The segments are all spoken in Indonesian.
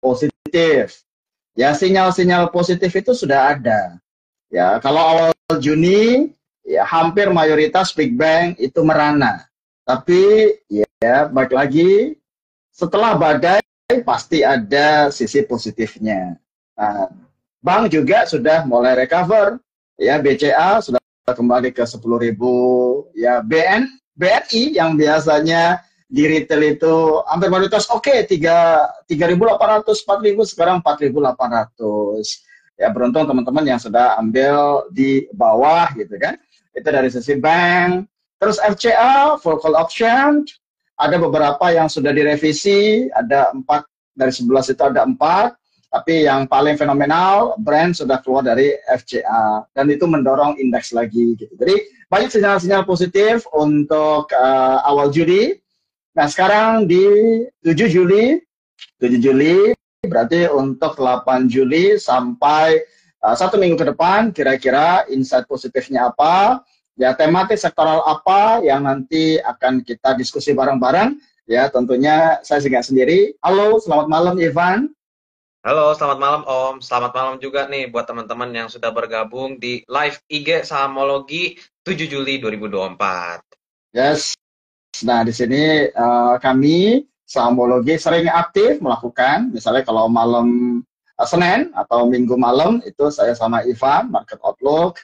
positif. Ya, sinyal-sinyal positif itu sudah ada. Ya, kalau awal Juni, ya hampir mayoritas big bank itu merana. Tapi ya, baik lagi, setelah badai pasti ada sisi positifnya. Nah, bank juga sudah mulai recover. Ya, BCA sudah kembali ke 10.000. Ya, BNI yang biasanya di retail itu hampir mayoritas oke, 3.800, 4.000, sekarang 4.800. Ya, beruntung teman-teman yang sudah ambil di bawah gitu kan. Itu dari sisi bank. Terus FCA, full call option, ada beberapa yang sudah direvisi, ada 4 dari 11 itu ada 4, tapi yang paling fenomenal, brand sudah keluar dari FCA, dan itu mendorong indeks lagi gitu. Jadi banyak sinyal-sinyal positif untuk awal Juli. Nah, sekarang di 7 Juli, 7 Juli berarti untuk 8 Juli sampai 1 minggu ke depan, kira-kira insight positifnya apa, ya tematik sektoral apa yang nanti akan kita diskusi bareng-bareng, ya tentunya saya nggak sendiri. Halo, selamat malam Ivan. Halo, selamat malam Om. Selamat malam juga nih buat teman-teman yang sudah bergabung di live IG Sahamologi 7 Juli 2024. Yes, nah di sini kami Sahamologi sering aktif melakukan, misalnya kalau malam Senin atau Minggu malam itu saya sama Ivan, Market Outlook.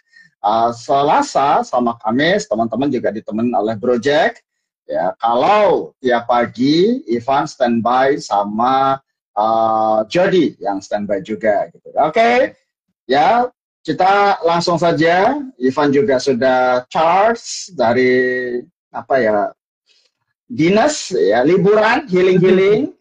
Selasa sama Kamis teman-teman juga ditemenin oleh Project. Ya, kalau tiap pagi Ivan standby sama Jody yang standby juga. Gitu. Oke, ya kita langsung saja. Ivan juga sudah charge dari apa ya, dinas ya, liburan healing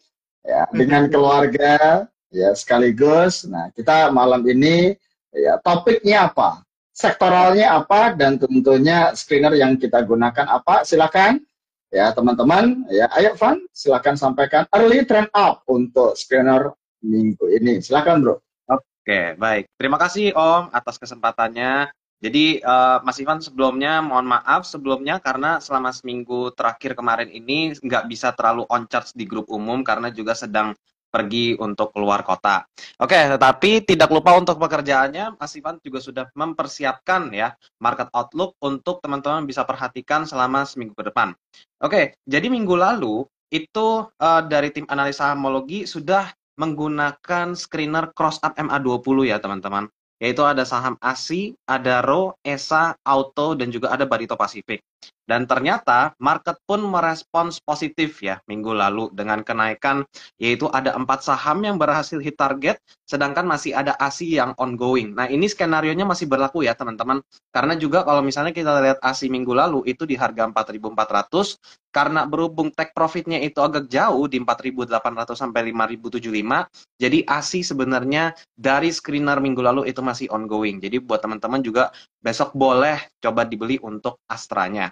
ya dengan keluarga ya sekaligus. Nah, kita malam ini ya topiknya apa? Sektoralnya apa, dan tentunya screener yang kita gunakan apa? Silakan ya teman-teman. Ya, ayo Van, silakan sampaikan early trend up untuk screener minggu ini. Silakan, Bro. Oke, baik. Terima kasih Om atas kesempatannya. Jadi Mas Ivan sebelumnya mohon maaf sebelumnya karena selama seminggu terakhir kemarin ini nggak bisa terlalu on charge di grup umum karena juga sedang pergi untuk keluar kota. Oke, tetapi tidak lupa untuk pekerjaannya, Mas Ivan juga sudah mempersiapkan ya market outlook untuk teman-teman bisa perhatikan selama seminggu ke depan. Oke, jadi minggu lalu itu dari tim analisa homologi sudah menggunakan screener cross up MA20 ya teman-teman. Yaitu ada saham ASI, ada RO, ESA, Auto, dan juga ada Barito Pacific. Dan ternyata market pun merespons positif ya minggu lalu dengan kenaikan, yaitu ada 4 saham yang berhasil hit target, sedangkan masih ada ASI yang ongoing. Nah ini skenario-nya masih berlaku ya teman-teman, karena juga kalau misalnya kita lihat ASI minggu lalu itu di harga 4.400, karena berhubung take profitnya itu agak jauh di 4.800 sampai 5.075, jadi ASI sebenarnya dari screener minggu lalu itu masih ongoing. Jadi buat teman-teman juga besok boleh coba dibeli untuk Astranya.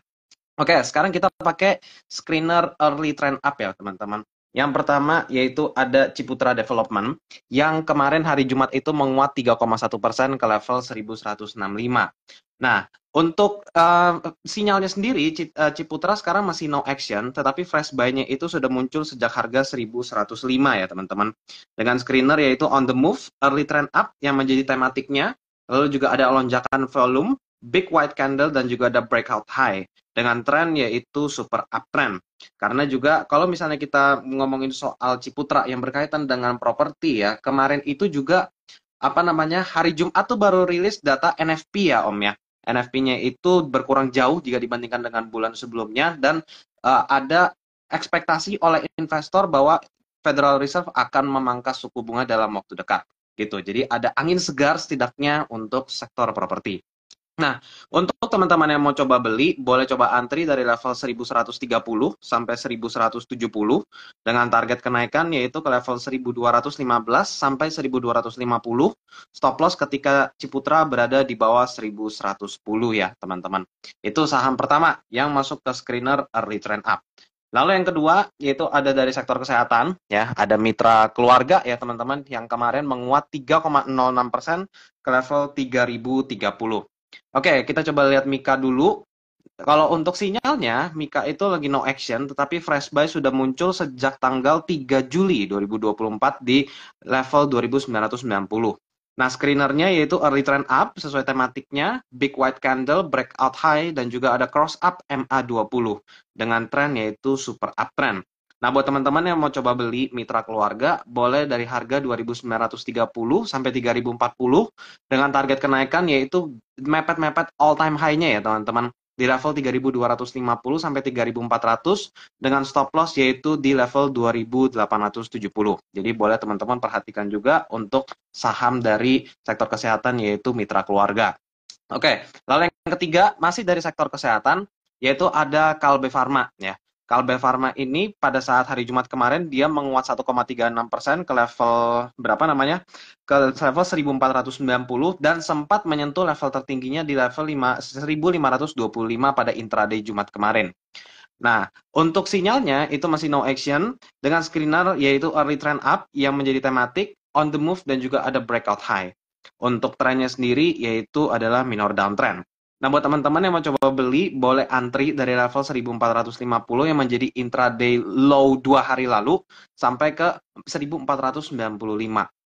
Oke, sekarang kita pakai screener early trend up ya teman-teman. Yang pertama yaitu ada Ciputra Development yang kemarin hari Jumat itu menguat 3,1% ke level 1165. Nah, untuk sinyalnya sendiri Ciputra sekarang masih no action, tetapi fresh buy-nya itu sudah muncul sejak harga 1105 ya teman-teman. Dengan screener yaitu on the move, early trend up yang menjadi tematiknya, lalu juga ada lonjakan volume, big white candle, dan juga ada breakout high dengan tren yaitu super uptrend. Karena juga kalau misalnya kita ngomongin soal Ciputra yang berkaitan dengan properti ya, kemarin itu juga apa namanya hari Jumat tuh baru rilis data NFP ya Om ya. NFP-nya itu berkurang jauh jika dibandingkan dengan bulan sebelumnya, dan ada ekspektasi oleh investor bahwa Federal Reserve akan memangkas suku bunga dalam waktu dekat gitu. Jadi ada angin segar setidaknya untuk sektor properti. Nah, untuk teman-teman yang mau coba beli, boleh coba antri dari level 1130 sampai 1170 dengan target kenaikan yaitu ke level 1215 sampai 1250. Stop loss ketika Ciputra berada di bawah 1110 ya, teman-teman. Itu saham pertama yang masuk ke screener early trend up. Lalu yang kedua yaitu ada dari sektor kesehatan ya, ada Mitra Keluarga ya teman-teman yang kemarin menguat 3,06% ke level 3030. Oke, kita coba lihat Mika dulu. Kalau untuk sinyalnya, Mika itu lagi no action, tetapi fresh buy sudah muncul sejak tanggal 3 Juli 2024 di level 2990. Nah, screenernya yaitu early trend up sesuai tematiknya, big white candle, breakout high, dan juga ada cross up MA20 dengan tren yaitu super uptrend. Nah, buat teman-teman yang mau coba beli mitra keluarga, boleh dari harga 2.930 sampai 3.040 dengan target kenaikan yaitu mepet-mepet all time high-nya ya, teman-teman di level 3.250 sampai 3.400 dengan stop loss yaitu di level 2.870. Jadi boleh teman-teman perhatikan juga untuk saham dari sektor kesehatan yaitu mitra keluarga. Oke, lalu yang ketiga masih dari sektor kesehatan yaitu ada Kalbe Farma ya. Kalbe Farma ini pada saat hari Jumat kemarin dia menguat 1,36% ke level berapa namanya? Ke level 1490 dan sempat menyentuh level tertingginya di level 1525 pada intraday Jumat kemarin. Nah, untuk sinyalnya itu masih no action dengan screener yaitu early trend up yang menjadi tematik, on the move dan juga ada breakout high. Untuk trennya sendiri yaitu adalah minor downtrend. Nah, buat teman-teman yang mau coba beli, boleh antri dari level 1450 yang menjadi intraday low 2 hari lalu sampai ke 1495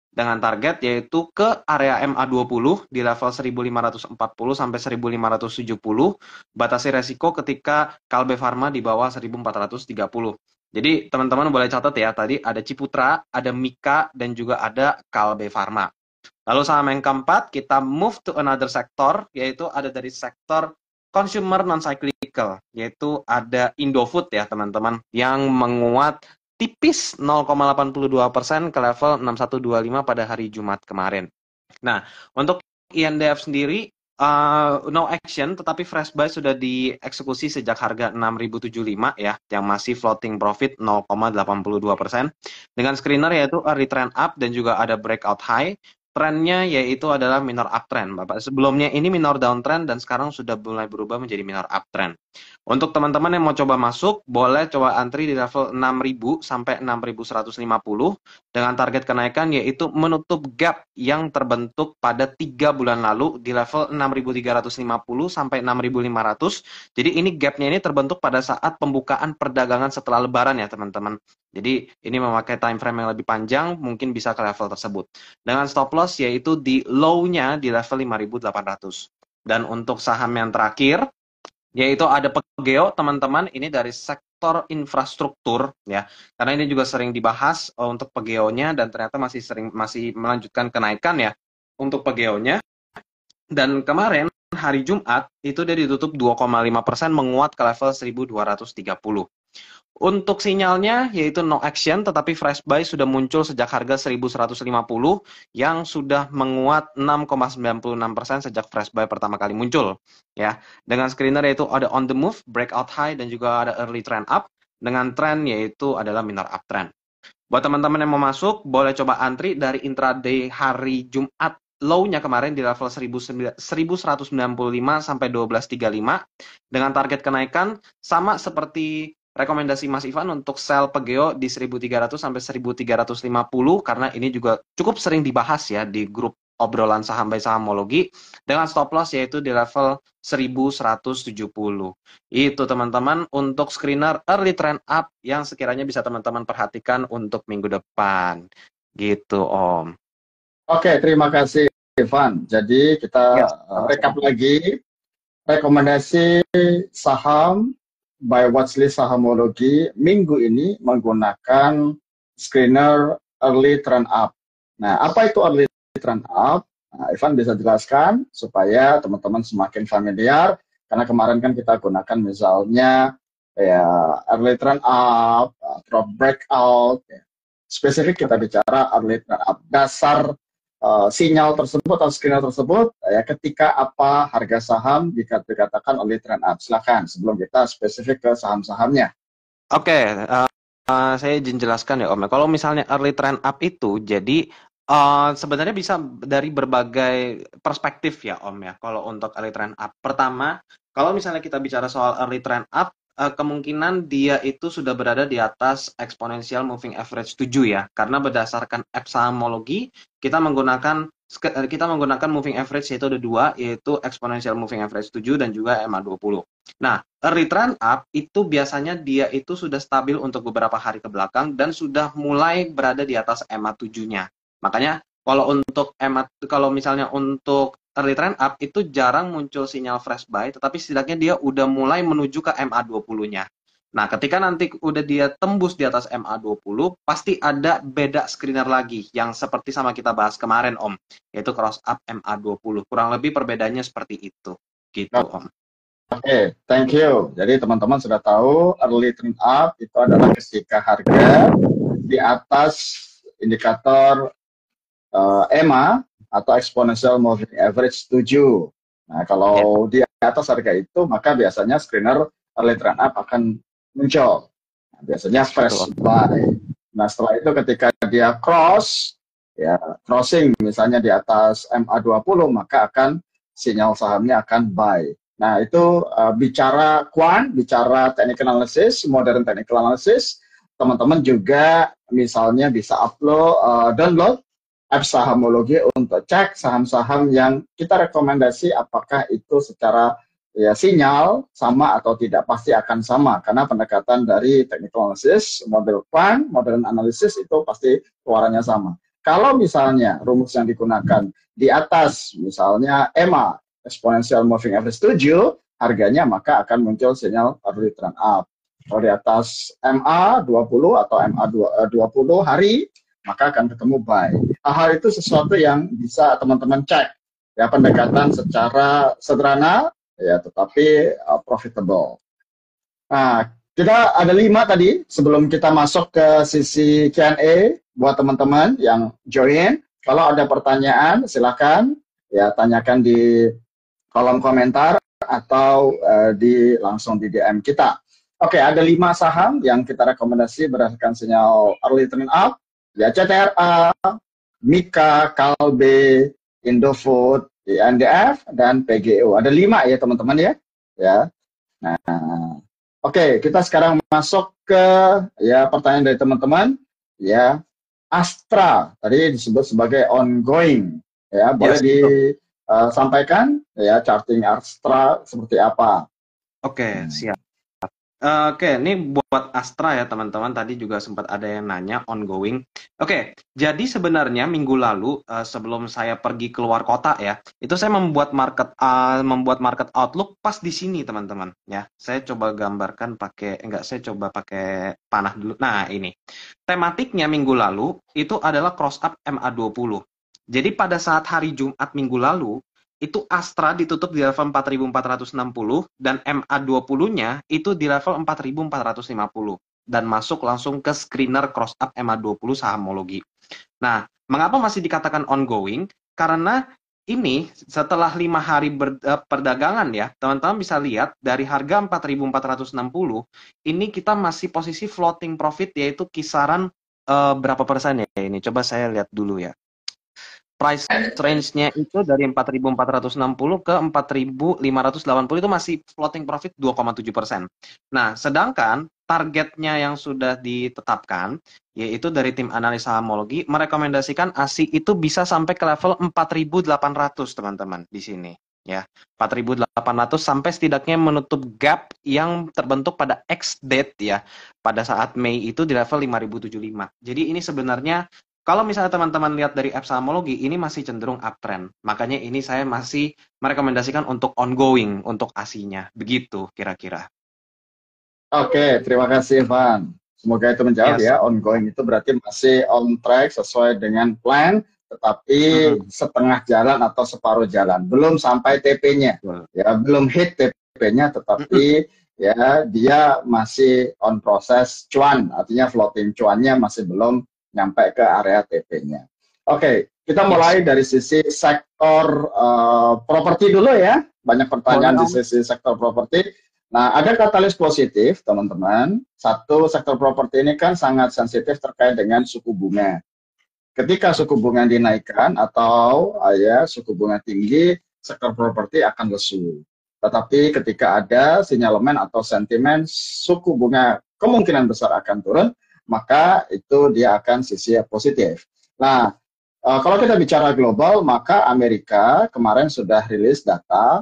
dengan target yaitu ke area MA20 di level 1540 sampai 1570, batasi resiko ketika Kalbe Farma di bawah 1430. Jadi teman-teman boleh catat ya, tadi ada Ciputra, ada Mika, dan juga ada Kalbe Farma. Lalu saham yang keempat, kita move to another sector, yaitu ada dari sektor consumer non-cyclical, yaitu ada Indofood ya teman-teman, yang menguat tipis 0,82% ke level 6125 pada hari Jumat kemarin. Nah, untuk INDF sendiri, no action, tetapi fresh buy sudah dieksekusi sejak harga 6.075 ya, yang masih floating profit 0,82%. Dengan screener yaitu early trend up dan juga ada breakout high. Trennya yaitu adalah minor uptrend, Bapak. Sebelumnya ini minor downtrend dan sekarang sudah mulai berubah menjadi minor uptrend. Untuk teman-teman yang mau coba masuk, boleh coba antri di level 6.000 sampai 6.150 dengan target kenaikan yaitu menutup gap yang terbentuk pada 3 bulan lalu di level 6.350 sampai 6.500. Jadi ini gapnya ini terbentuk pada saat pembukaan perdagangan setelah lebaran ya teman-teman. Jadi ini memakai time frame yang lebih panjang, mungkin bisa ke level tersebut. Dengan stop loss yaitu di low-nya di level 5.800. Dan untuk saham yang terakhir, yaitu ada Pegeo, teman-teman, ini dari sektor infrastruktur ya. Karena ini juga sering dibahas untuk Pegeo-nya dan ternyata masih melanjutkan kenaikan ya untuk Pegeo-nya. Dan kemarin hari Jumat itu dia ditutup 2,5% menguat ke level 1230. Untuk sinyalnya yaitu no action tetapi fresh buy sudah muncul sejak harga 1150 yang sudah menguat 6,96% sejak fresh buy pertama kali muncul ya. Dengan screener yaitu ada on the move, breakout high dan juga ada early trend up dengan trend yaitu adalah minor uptrend. Buat teman-teman yang mau masuk boleh coba antri dari intraday hari Jumat low-nya kemarin di level 1195 sampai 1235 dengan target kenaikan sama seperti rekomendasi Mas Ivan untuk sell Pegeo di 1300 sampai 1350 karena ini juga cukup sering dibahas ya di grup obrolan saham by sahamologi dengan stop loss yaitu di level 1170. Itu teman-teman untuk screener early trend up yang sekiranya bisa teman-teman perhatikan untuk minggu depan. Gitu Om. Oke, terima kasih Ivan. Jadi kita Yes. recap lagi rekomendasi saham by watchlist sahamologi minggu ini menggunakan screener early trend up. Nah, apa itu early trend up? Nah, Ivan bisa jelaskan supaya teman-teman semakin familiar karena kemarin kan kita gunakan misalnya ya early trend up, drop breakout. Ya. Spesifik kita bicara early trend up. Dasar sinyal tersebut atau screener tersebut ya ketika apa harga saham dikatakan oleh trend up. Silakan sebelum kita spesifik ke saham-sahamnya. Oke, saya izin jelaskan ya Om. Kalau misalnya early trend up itu jadi sebenarnya bisa dari berbagai perspektif ya Om ya. Kalau untuk early trend up, pertama kalau misalnya kita bicara soal early trend up, kemungkinan dia itu sudah berada di atas exponential moving average 7 ya. Karena berdasarkan app sahamologi, kita menggunakan kita menggunakan moving average, yaitu ada dua, yaitu exponential moving average 7 dan juga MA20. Nah, early trend up itu biasanya dia itu sudah stabil untuk beberapa hari ke belakang dan sudah mulai berada di atas MA7-nya. Makanya kalau misalnya untuk early trend up itu jarang muncul sinyal fresh buy, tetapi setidaknya dia udah mulai menuju ke MA20-nya. Nah, ketika nanti udah dia tembus di atas MA20, pasti ada beda screener lagi yang seperti sama kita bahas kemarin, Om, yaitu cross up MA20. Kurang lebih perbedaannya seperti itu. Gitu, Om. Oke, thank you. Jadi teman-teman sudah tahu early trend up itu adalah ketika harga di atas indikator EMA atau exponential moving average 7. Nah, kalau di atas harga itu, maka biasanya screener early trend up akan muncul. Nah, biasanya fresh buy. Nah, setelah itu ketika dia crossing misalnya di atas MA20, maka akan sinyal sahamnya akan buy. Nah, itu bicara bicara technical analysis, modern technical analysis, teman-teman juga misalnya bisa download app Sahamologi untuk cek saham-saham yang kita rekomendasi apakah itu secara sinyal sama atau tidak, pasti akan sama karena pendekatan dari technical analysis, modern analysis itu pasti suaranya sama. Kalau misalnya rumus yang digunakan di atas misalnya EMA exponential moving average 7 harganya, maka akan muncul sinyal early trend up. Kalau di atas MA20 atau MA20 hari, maka akan ketemu buy. Hal itu sesuatu yang bisa teman-teman cek ya, pendekatan secara sederhana ya, tetapi profitable. Nah, kita ada 5 tadi sebelum kita masuk ke sisi Q&A buat teman-teman yang join. Kalau ada pertanyaan silakan ya tanyakan di kolom komentar atau langsung di DM kita. Oke, ada 5 saham yang kita rekomendasi berdasarkan sinyal early trend up. Ya, CTRA, Mika, Kalbe, Indofood, INDF, dan PGO. Ada 5 ya teman-teman ya. Nah, oke, kita sekarang masuk ke pertanyaan dari teman-teman. Ya, Astra tadi disebut sebagai ongoing. Ya, boleh disampaikan ya charting Astra seperti apa? Oke, siap. Oke, ini buat Astra ya teman-teman. Tadi juga sempat ada yang nanya ongoing. Oke, jadi sebenarnya minggu lalu sebelum saya pergi keluar kota ya, itu saya membuat market outlook pas di sini teman-teman. Ya, saya coba gambarkan saya coba pakai panah dulu. Nah ini, tematiknya minggu lalu itu adalah cross up MA20. Jadi pada saat hari Jumat minggu lalu, itu Astra ditutup di level 4.460 dan MA20-nya itu di level 4.450 dan masuk langsung ke screener cross up MA20 Sahamologi. Nah, mengapa masih dikatakan ongoing? Karena ini setelah 5 hari perdagangan ya, teman-teman bisa lihat dari harga 4.460 ini kita masih posisi floating profit, yaitu kisaran berapa persen ya ini? Coba saya lihat dulu ya. Price range-nya itu dari 4.460 ke 4.580 itu masih floating profit 2,7%. Nah, sedangkan targetnya yang sudah ditetapkan, yaitu dari tim analis sahamologi, merekomendasikan ASI itu bisa sampai ke level 4.800, teman-teman, di sini. Ya, 4.800 sampai setidaknya menutup gap yang terbentuk pada X date ya, pada saat Mei itu di level 5.075. Jadi ini sebenarnya kalau misalnya teman-teman lihat dari app Sahamologi, ini masih cenderung uptrend. Makanya ini saya masih merekomendasikan untuk ongoing, untuk ASI-nya. Begitu kira-kira. Oke, terima kasih Ivan. Semoga itu menjawab ya. Ongoing itu berarti masih on track sesuai dengan plan, tetapi setengah jalan atau separuh jalan. Belum sampai TP-nya. Ya, belum hit TP-nya, tetapi ya dia masih on proses cuan. Artinya floating cuannya masih belum nyampe ke area TP-nya. Oke, kita mulai dari sisi sektor properti dulu ya. Banyak pertanyaan di sisi sektor properti. Nah, ada katalis positif, teman-teman. Satu, sektor properti ini kan sangat sensitif terkait dengan suku bunga. Ketika suku bunga dinaikkan atau suku bunga tinggi, sektor properti akan lesu. Tetapi ketika ada sinyalemen atau sentimen suku bunga kemungkinan besar akan turun, maka itu dia akan sisi positif. Nah, Kalau kita bicara global, maka Amerika kemarin sudah rilis data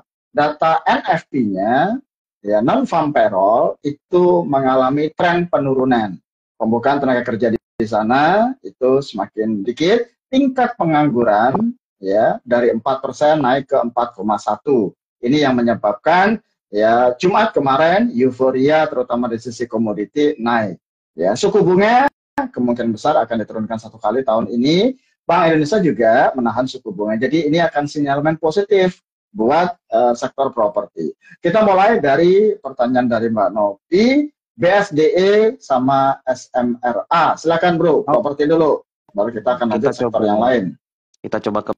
NFP-nya, ya non-farm payroll itu mengalami tren penurunan. Pembukaan tenaga kerja di sana itu semakin dikit, tingkat pengangguran ya dari 4% naik ke 4,1. Ini yang menyebabkan ya Jumat kemarin euforia terutama di sisi komoditi naik. Ya, suku bunga kemungkinan besar akan diturunkan 1 kali tahun ini. Bank Indonesia juga menahan suku bunga. Jadi ini akan sinyalemen positif buat sektor properti. Kita mulai dari pertanyaan dari Mbak Novi, BSDE sama SMRA. Silakan bro, properti dulu. Baru kita akan lanjut sektor yang lain. Kita coba ke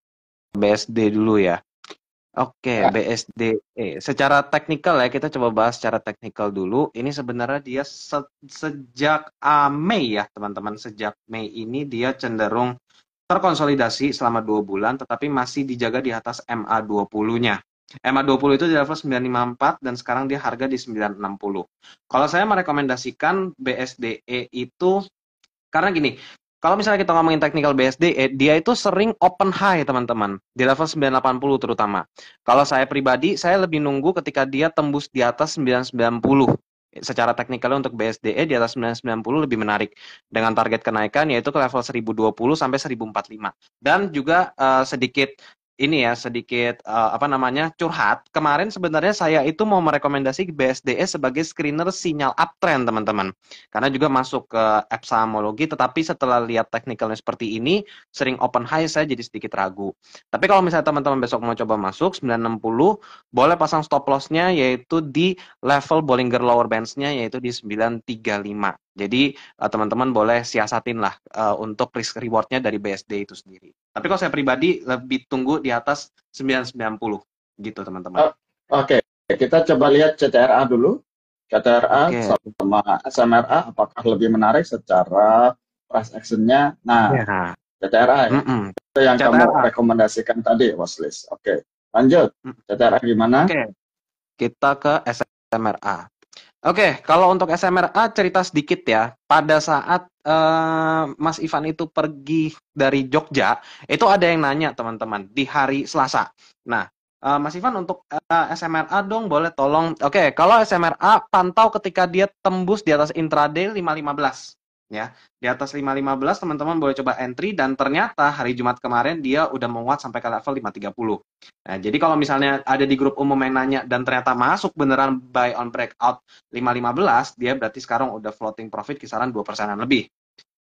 BSD dulu ya. Oke, BSDE. Secara teknikal ya, kita coba bahas secara teknikal dulu. Ini sebenarnya dia sejak Mei ya, teman-teman. Sejak Mei ini dia cenderung terkonsolidasi selama 2 bulan, tetapi masih dijaga di atas MA20-nya. MA20 itu di level 954 dan sekarang dia harga di 960. Kalau saya merekomendasikan BSDE itu, karena gini, kalau misalnya kita ngomongin technical BSDE, dia itu sering open high teman-teman, di level 980 terutama. Kalau saya pribadi, saya lebih nunggu ketika dia tembus di atas 990. Secara teknikalnya untuk BSDE di atas 990 lebih menarik dengan target kenaikan yaitu ke level 1020 sampai 1045. Dan juga sedikit curhat. Kemarin sebenarnya saya itu mau merekomendasi BSDE sebagai screener sinyal uptrend teman-teman. Karena juga masuk ke app sahamologi, tetapi setelah lihat teknikalnya seperti ini, sering open high saya jadi sedikit ragu. Tapi kalau misalnya teman-teman besok mau coba masuk 960, boleh pasang stop loss-nya yaitu di level Bollinger Lower Bands-nya yaitu di 935. Jadi teman-teman boleh siasatin lah untuk risk reward-nya dari BSD itu sendiri. Tapi kalau saya pribadi lebih tunggu di atas 990 gitu teman-teman. Oke, kita coba lihat CTRA dulu. CTRA sama SMRA apakah lebih menarik secara price action-nya? Nah, CTRA ya. Itu yang kamu rekomendasikan tadi, watchlist. Oke, lanjut. CTRA gimana? Oke, kita ke SMRA. Oke, kalau untuk SMRA cerita sedikit ya. Pada saat Mas Ivan itu pergi dari Jogja, itu ada yang nanya teman-teman di hari Selasa. Nah, Mas Ivan untuk SMRA dong boleh tolong. Oke, kalau SMRA pantau ketika dia tembus di atas intraday 515. Ya, di atas 515 teman-teman boleh coba entry dan ternyata hari Jumat kemarin dia udah menguat sampai ke level 530. Nah, jadi kalau misalnya ada di grup umum yang nanya dan ternyata masuk beneran buy on breakout 515, dia berarti sekarang udah floating profit kisaran 2%-an lebih.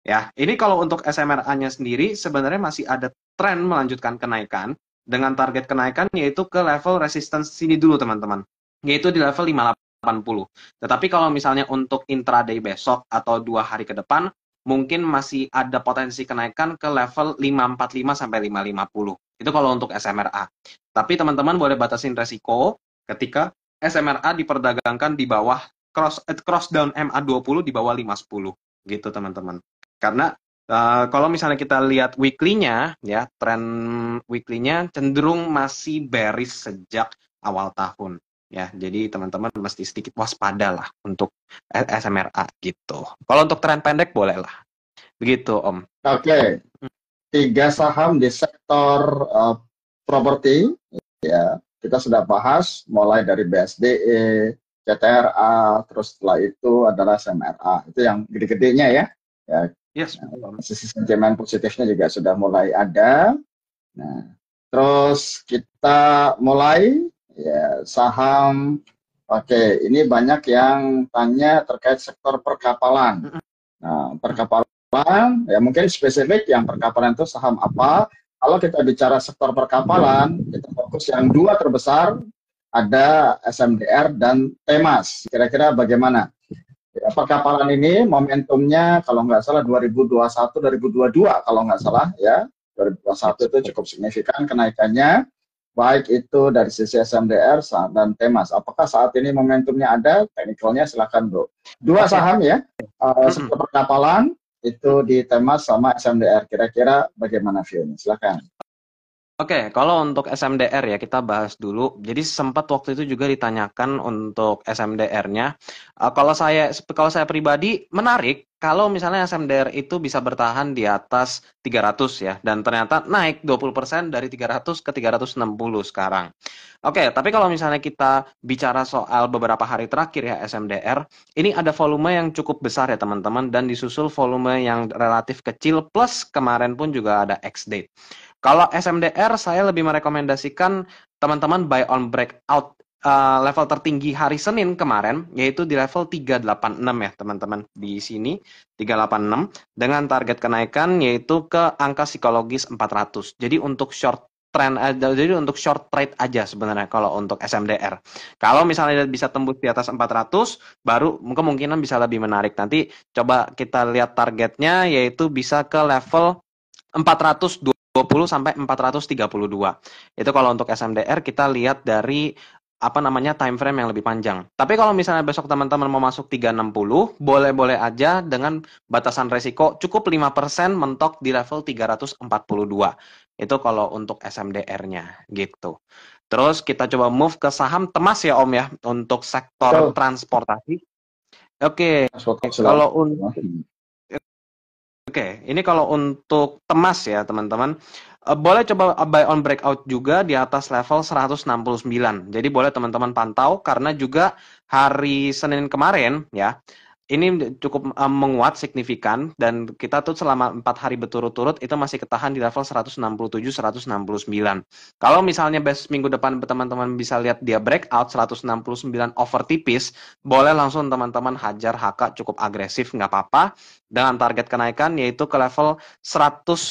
Ya, ini kalau untuk SMRA-nya sendiri sebenarnya masih ada tren melanjutkan kenaikan dengan target kenaikan yaitu ke level resistance sini dulu teman-teman. Yaitu di level 580. Tetapi kalau misalnya untuk intraday besok atau 2 hari ke depan, mungkin masih ada potensi kenaikan ke level 545 sampai 550. Itu kalau untuk SMRA. Tapi teman-teman boleh batasin resiko ketika SMRA diperdagangkan di bawah cross down MA20 di bawah 510 gitu teman-teman. Karena kalau misalnya kita lihat weekly-nya ya, tren weekly-nya cenderung masih bearish sejak awal tahun. Ya, jadi teman-teman mesti sedikit waspada lah untuk SMRA gitu. Kalau untuk tren pendek boleh lah. Begitu, Om. Oke. 3 saham di sektor properti ya. Kita sudah bahas mulai dari BSDE, CTRA, terus setelah itu adalah SMRA. Itu yang gede-gedenya ya. Yes. Sisi sentimen positifnya juga sudah mulai ada. Nah, terus kita mulai ya saham. Oke, ini banyak yang tanya terkait sektor perkapalan. Nah, perkapalan ya mungkin spesifik yang perkapalan itu saham apa. Kalau kita bicara sektor perkapalan, kita fokus yang 2 terbesar, ada SMDR dan Temas. Kira-kira bagaimana? Ya, perkapalan ini momentumnya kalau nggak salah 2021-2022 kalau nggak salah ya. 2021 itu cukup signifikan kenaikannya, baik itu dari sisi SMDR dan Temas. Apakah saat ini momentumnya ada? Teknikalnya silakan bro. 2 saham ya, sektor perkapalan itu di Temas sama SMDR. Kira-kira bagaimana view-nya? Silakan. Oke, kalau untuk SMDR ya kita bahas dulu. Jadi sempat waktu itu juga ditanyakan untuk SMDR-nya. Kalau saya pribadi menarik kalau misalnya SMDR itu bisa bertahan di atas 300 ya, dan ternyata naik 20% dari 300 ke 360 sekarang. Oke, tapi kalau misalnya kita bicara soal beberapa hari terakhir ya SMDR, ini ada volume yang cukup besar ya teman-teman, dan disusul volume yang relatif kecil, plus kemarin pun juga ada X-date. Kalau SMDR saya lebih merekomendasikan teman-teman buy on breakout level tertinggi hari Senin kemarin, yaitu di level 386 ya teman-teman. Di sini 386 dengan target kenaikan yaitu ke angka psikologis 400. Jadi untuk short trend, jadi untuk short trade aja sebenarnya kalau untuk SMDR. Kalau misalnya bisa tembus di atas 400, baru kemungkinan bisa lebih menarik. Nanti coba kita lihat targetnya, yaitu bisa ke level 420 sampai 432. Itu kalau untuk SMDR kita lihat dari time frame yang lebih panjang. Tapi kalau misalnya besok teman-teman mau masuk 360, boleh-boleh aja dengan batasan resiko cukup 5% mentok di level 342. Itu kalau untuk SMDR-nya gitu. Terus kita coba move ke saham Temas ya Om ya, untuk sektor Betul. transportasi. Oke, Transportasi laut. kalau untuk ini kalau untuk Temas ya teman-teman, boleh coba buy on breakout juga di atas level 169. Jadi boleh teman-teman pantau, karena juga hari Senin kemarin ya, ini cukup menguat signifikan, dan kita tuh selama 4 hari berturut-turut itu masih ketahan di level 167, 169. Kalau misalnya minggu depan teman-teman bisa lihat dia breakout 169 over tipis, boleh langsung teman-teman hajar HK cukup agresif, nggak apa-apa, dengan target kenaikan yaitu ke level 190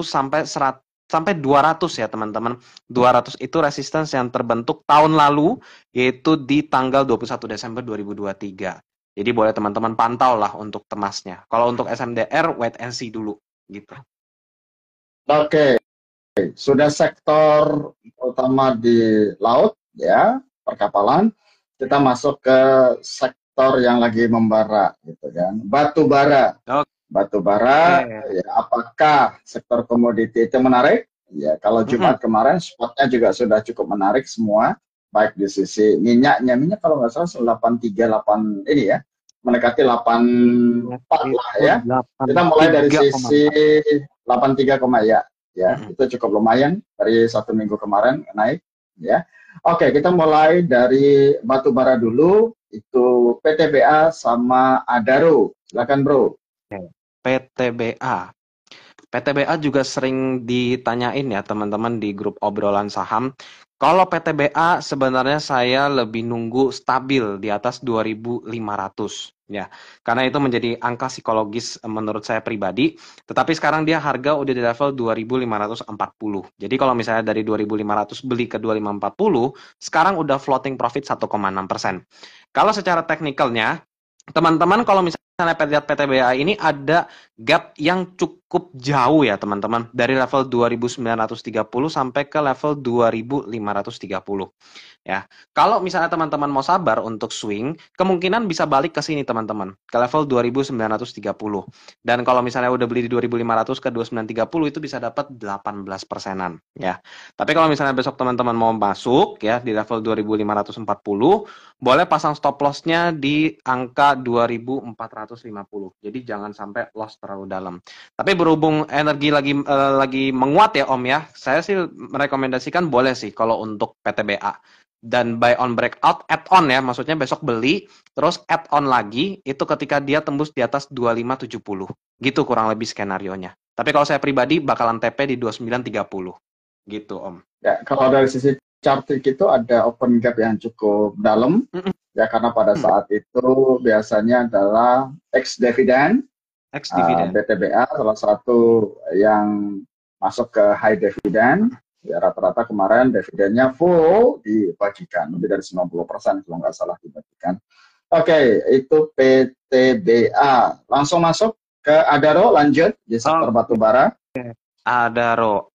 sampai 200 ya teman-teman. 200 itu resistance yang terbentuk tahun lalu, yaitu di tanggal 21 Desember 2023. Jadi boleh teman-teman pantau lah untuk Temasnya. Kalau untuk SMDR, wait and see dulu gitu. Oke, sudah sektor utama di laut ya, perkapalan. Kita masuk ke sektor yang lagi membara gitu kan. Batu bara. Batu bara, ya, apakah sektor komoditi itu menarik? Ya, kalau Jumat kemarin spotnya juga sudah cukup menarik semua, baik di sisi minyaknya. Minyak kalau nggak salah 838 ini ya, mendekati 84 lah ya. Kita mulai dari sisi 83, ya, itu cukup lumayan dari 1 minggu kemarin naik ya. Oke, kita mulai dari batu bara dulu, itu PTBA sama Adaro. Silakan bro. PTBA. PTBA juga sering ditanyain ya teman-teman di grup obrolan saham. Kalau PTBA sebenarnya saya lebih nunggu stabil di atas 2.500 ya. Karena itu menjadi angka psikologis menurut saya pribadi. Tetapi sekarang dia harga udah di level 2.540. Jadi kalau misalnya dari 2.500 beli ke 2.540, sekarang udah floating profit 1,6%. Kalau secara teknikalnya, teman-teman kalau misalnya lihat PTBA ini ada gap yang cukup jauh ya teman-teman, dari level 2.930 sampai ke level 2.530 ya. Kalau misalnya teman-teman mau sabar untuk swing, kemungkinan bisa balik ke sini teman-teman, ke level 2.930. Dan kalau misalnya udah beli di 2.500 ke 2.930 itu bisa dapat 18%-an ya. Tapi kalau misalnya besok teman-teman mau masuk ya di level 2.540, boleh pasang stop loss-nya di angka 2.450. Jadi jangan sampai loss terlalu dalam. Tapi berhubung energi lagi menguat ya Om ya, saya sih merekomendasikan boleh sih kalau untuk PTBA. Dan buy on breakout add on ya, maksudnya besok beli terus add on lagi itu ketika dia tembus di atas 2570. Gitu kurang lebih skenarionya. Tapi kalau saya pribadi bakalan TP di 2930. Gitu Om. Ya, kalau dari sisi charting itu ada open gap yang cukup dalam ya, karena pada saat itu biasanya adalah ex dividend. BTBA salah satu yang masuk ke high dividend. Ya, rata-rata kemarin dividennya full dibagikan, lebih dari 90% kalau nggak salah dibagikan. Oke, itu PTBA. Langsung masuk ke Adaro, lanjut di sektor batubara. Adaro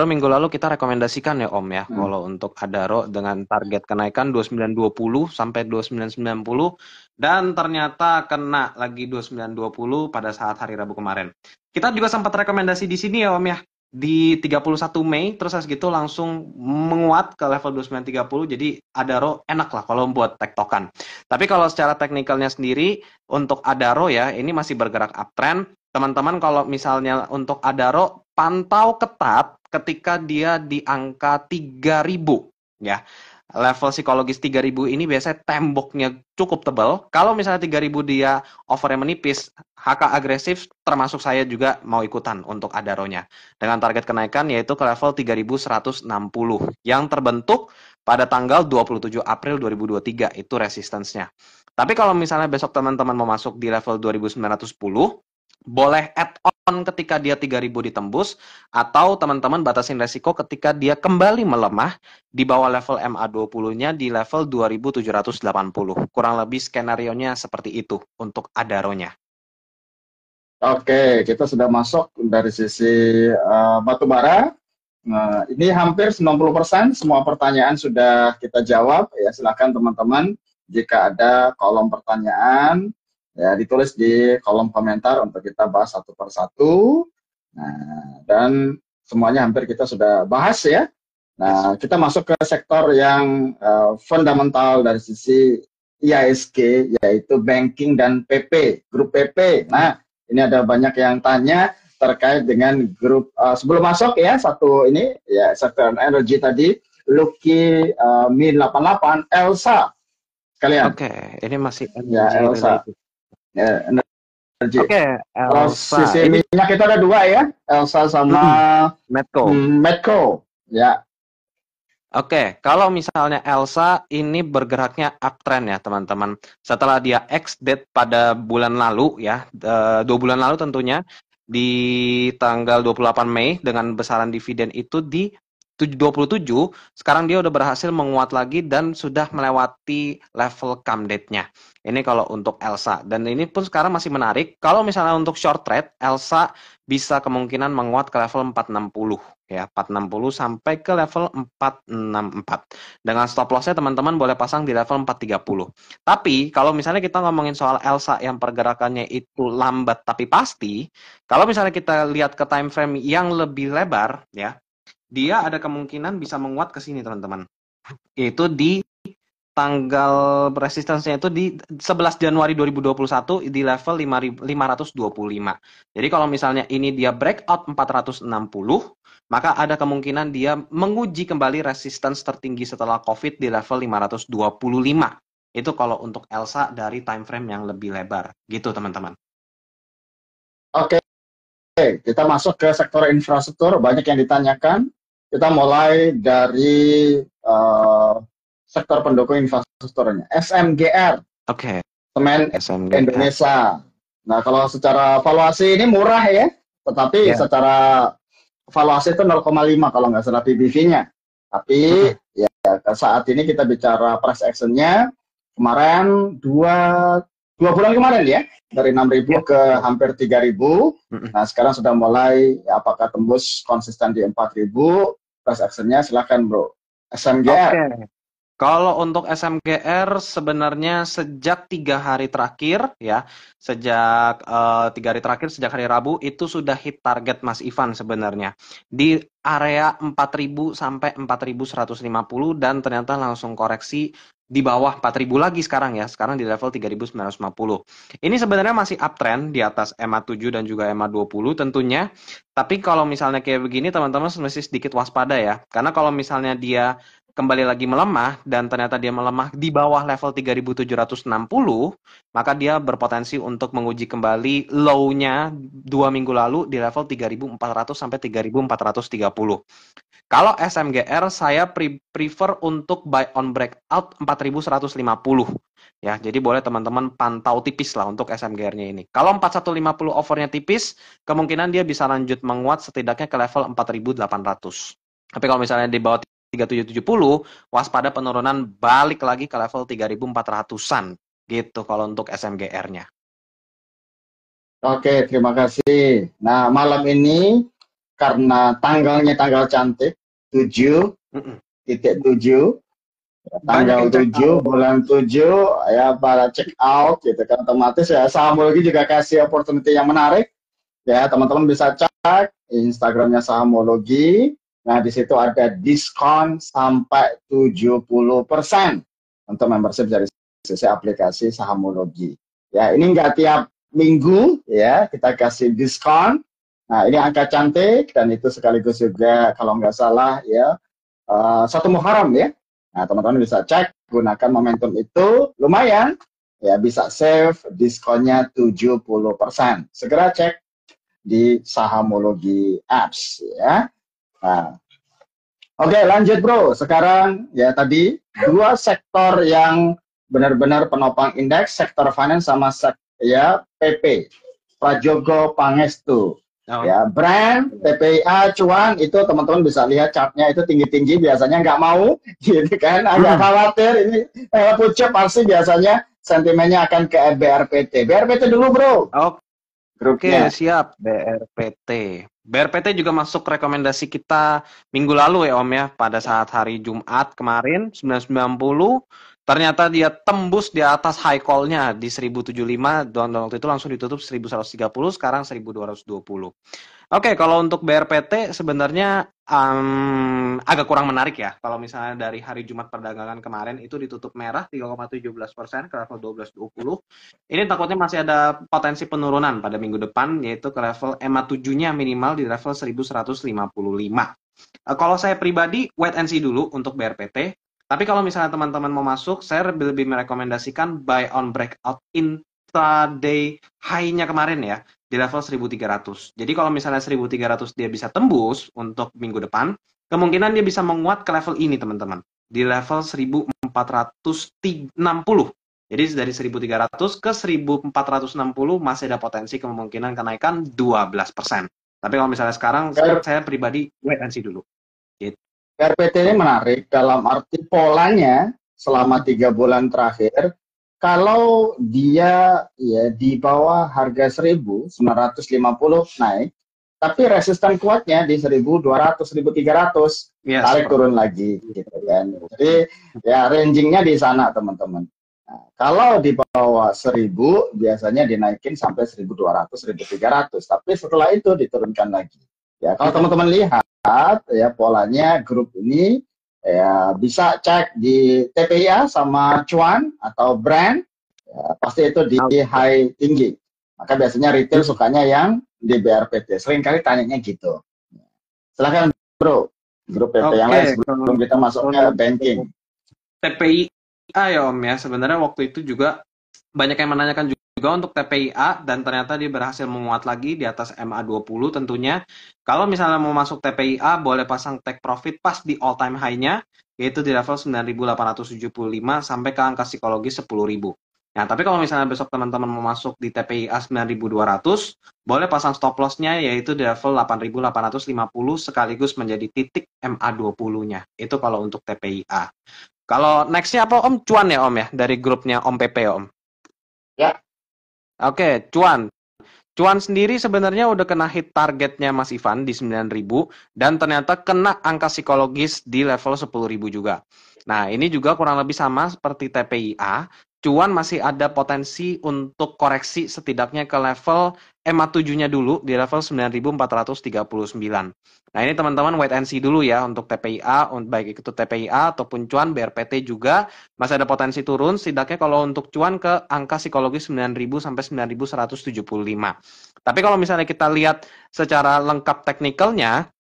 minggu lalu kita rekomendasikan ya Om ya, kalau untuk Adaro dengan target kenaikan 2920 sampai 2990, dan ternyata kena lagi 2920 pada saat hari Rabu kemarin. Kita juga sempat rekomendasi di sini ya Om ya, di 31 Mei terus segitu langsung menguat ke level 2930, jadi Adaro enak lah kalau buat tektokan. Tapi kalau secara teknikalnya sendiri untuk Adaro ya ini masih bergerak uptrend. Teman-teman kalau misalnya untuk Adaro pantau ketat ketika dia di angka 3000 ya. Level psikologis 3000 ini biasanya temboknya cukup tebal. Kalau misalnya 3000 dia overnya menipis, HK agresif termasuk saya juga mau ikutan untuk Adaronya. Dengan target kenaikan yaitu ke level 3160 yang terbentuk pada tanggal 27 April 2023 itu resistance-nya. Tapi kalau misalnya besok teman-teman mau masuk di level 2910, boleh add-on ketika dia 3000 ditembus, atau teman-teman batasin resiko ketika dia kembali melemah di bawah level MA20-nya di level 2780. Kurang lebih skenario-nya seperti itu untuk Adaronya. Oke, kita sudah masuk dari sisi batu bara. Nah, ini hampir 90% semua pertanyaan sudah kita jawab. Ya, silakan teman-teman jika ada kolom pertanyaan ya ditulis di kolom komentar untuk kita bahas satu persatu. Nah, dan semuanya hampir kita sudah bahas ya. Nah, kita masuk ke sektor yang fundamental dari sisi IISG, yaitu banking dan PP, grup PP. Nah, ini ada banyak yang tanya terkait dengan grup, sebelum masuk ya, satu ini, ya sektor energi tadi, Lucky Mi 88, Elsa, sekalian. Oke, ini masih Ya, energy Elsa. related. Ya, energi. Oke, Kalau Elsa. sisi Ini minyak kita ada dua ya, Elsa sama Medco. Medco. Ya, Oke, kalau misalnya Elsa ini bergeraknya uptrend ya teman-teman. Setelah dia ex-date pada bulan lalu ya, 2 bulan lalu tentunya, di tanggal 28 Mei dengan besaran dividen itu di 27, sekarang dia udah berhasil menguat lagi dan sudah melewati level come date-nya. Ini kalau untuk Elsa. Dan ini pun sekarang masih menarik. Kalau misalnya untuk short trade, Elsa bisa kemungkinan menguat ke level 460. Ya, 460 sampai ke level 464. Dengan stop loss-nya teman-teman boleh pasang di level 430. Tapi kalau misalnya kita ngomongin soal Elsa yang pergerakannya itu lambat tapi pasti, kalau misalnya kita lihat ke time frame yang lebih lebar ya, dia ada kemungkinan bisa menguat ke sini teman-teman. Yaitu di tanggal resistance-nya itu di 11 Januari 2021 di level 525. Jadi kalau misalnya ini dia breakout 460, maka ada kemungkinan dia menguji kembali resistance tertinggi setelah COVID di level 525. Itu kalau untuk Elsa dari time frame yang lebih lebar. Gitu teman-teman. oke. Kita masuk ke sektor infrastruktur, banyak yang ditanyakan. Kita mulai dari sektor pendukung infrastrukturnya, SMGR, Oke. Semen SMGR. Indonesia. Nah, kalau secara valuasi ini murah ya, tetapi secara valuasi itu 0,5 kalau nggak salah PBV-nya. Tapi ya saat ini kita bicara price action-nya, kemarin dua bulan kemarin ya, dari 6.000 ke hampir 3.000. Nah, sekarang sudah mulai ya, apakah tembus konsisten di 4.000, price action-nya silakan bro. SMGR. Oke. Kalau untuk SMGR sebenarnya sejak 3 hari terakhir ya, sejak 3 hari terakhir sejak hari Rabu itu sudah hit target Mas Ivan sebenarnya di area 4.000 sampai 4.150 dan ternyata langsung koreksi di bawah 4.000 lagi sekarang ya. Sekarang di level 3.950. Ini sebenarnya masih uptrend di atas MA7 dan juga MA20 tentunya. Tapi kalau misalnya kayak begini teman-teman mesti sedikit waspada ya. Karena kalau misalnya dia kembali lagi melemah dan ternyata dia melemah di bawah level 3.760, maka dia berpotensi untuk menguji kembali low-nya 2 minggu lalu di level 3.400 sampai 3.430. Kalau SMGR saya prefer untuk buy on breakout 4.150. Ya, jadi boleh teman-teman pantau tipis lah untuk SMGR-nya ini. Kalau 4150 overnya tipis, kemungkinan dia bisa lanjut menguat setidaknya ke level 4.800. Tapi kalau misalnya di bawah 3770, waspada penurunan balik lagi ke level 3.400-an. Gitu kalau untuk SMGR-nya. Oke, terima kasih. Nah, malam ini karena tanggalnya tanggal cantik, 7.7, tanggal 7, bulan 7, ya para check out gitu kan, otomatis ya saham lagi juga kasih opportunity yang menarik. Ya, teman-teman bisa cek Instagramnya Sahamologi. Nah, di situ ada diskon sampai 70% untuk membership dari sisi aplikasi Sahamologi. Ya, ini nggak tiap minggu ya kita kasih diskon. Nah, ini angka cantik dan itu sekaligus juga kalau nggak salah ya 1 Muharram ya. Nah, teman-teman bisa cek, gunakan momentum itu, lumayan ya, bisa save diskonnya 70%. Segera cek di Sahamologi Apps ya. Nah, oke, lanjut bro. Sekarang ya tadi 2 sektor yang benar-benar penopang indeks, sektor finance sama ya PP. Prajogo Pangestu. Oh. Ya, brand, TPIA, cuan, itu teman-teman bisa lihat chartnya itu tinggi-tinggi, biasanya nggak mau, gitu kan, agak khawatir, ini pucuk pasti biasanya sentimennya akan ke BRPT. BRPT dulu bro. Oke, siap. BRPT. BRPT juga masuk rekomendasi kita minggu lalu ya Om ya, pada saat hari Jumat kemarin 990. Ternyata dia tembus di atas high call-nya di 1075 dan waktu itu langsung ditutup 1130, sekarang 1220. Oke, kalau untuk BRPT sebenarnya agak kurang menarik ya. Kalau misalnya dari hari Jumat perdagangan kemarin itu ditutup merah 3,17% ke level 1220. Ini takutnya masih ada potensi penurunan pada minggu depan, yaitu ke level EMA 7-nya minimal di level 1155. Kalau saya pribadi wait and see dulu untuk BRPT. Tapi kalau misalnya teman-teman mau masuk, saya lebih merekomendasikan buy on breakout intraday high-nya kemarin ya, di level 1300. Jadi kalau misalnya 1300 dia bisa tembus untuk minggu depan, kemungkinan dia bisa menguat ke level ini teman-teman, di level 1460. Jadi dari 1300 ke 1460 masih ada potensi kemungkinan kenaikan 12%. Tapi kalau misalnya sekarang, saya pribadi wait and see dulu. RPT ini menarik dalam arti polanya selama 3 bulan terakhir, kalau dia ya di bawah harga 1950 naik, tapi resisten kuatnya di 1200, 1300, tarik turun lagi gitu kan. Jadi ya rangingnya di sana teman-teman. Nah, kalau di bawah 1000 biasanya dinaikin sampai 1200, 1300, tapi setelah itu diturunkan lagi. Ya, kalau teman-teman lihat ya polanya grup ini ya bisa cek di TPIA sama cuan atau brand, ya, pasti itu di high tinggi. Maka biasanya retail sukanya yang di BRPT. Seringkali tanyanya gitu. Silahkan bro, grup PP yang lain sebelum kita masuk ke banking. TPIA ya Om ya, sebenarnya waktu itu juga banyak yang menanyakan juga untuk TPIA dan ternyata dia berhasil menguat lagi di atas MA20 tentunya. Kalau misalnya mau masuk TPIA boleh pasang take profit pas di all time high-nya, yaitu di level 9.875 sampai ke angka psikologis 10.000. Nah, tapi kalau misalnya besok teman-teman mau masuk di TPIA 9.200, boleh pasang stop loss-nya yaitu di level 8.850 sekaligus menjadi titik MA20-nya. Itu kalau untuk TPIA. Kalau next-nya apa Om? Cuan ya Om ya, dari grupnya Om PP ya Om? Ya. Oke, cuan. Cuan sendiri sebenarnya udah kena hit targetnya Mas Ivan di 9.000 dan ternyata kena angka psikologis di level 10.000 juga. Nah, ini juga kurang lebih sama seperti TPIA. Cuan masih ada potensi untuk koreksi setidaknya ke level MA7-nya dulu di level 9.439. Nah, ini teman-teman wait and see dulu ya untuk TPIA, baik itu TPIA ataupun cuan BRPT juga masih ada potensi turun setidaknya kalau untuk cuan ke angka psikologis 9.000 sampai 9.175. Tapi kalau misalnya kita lihat secara lengkap teknikalnya,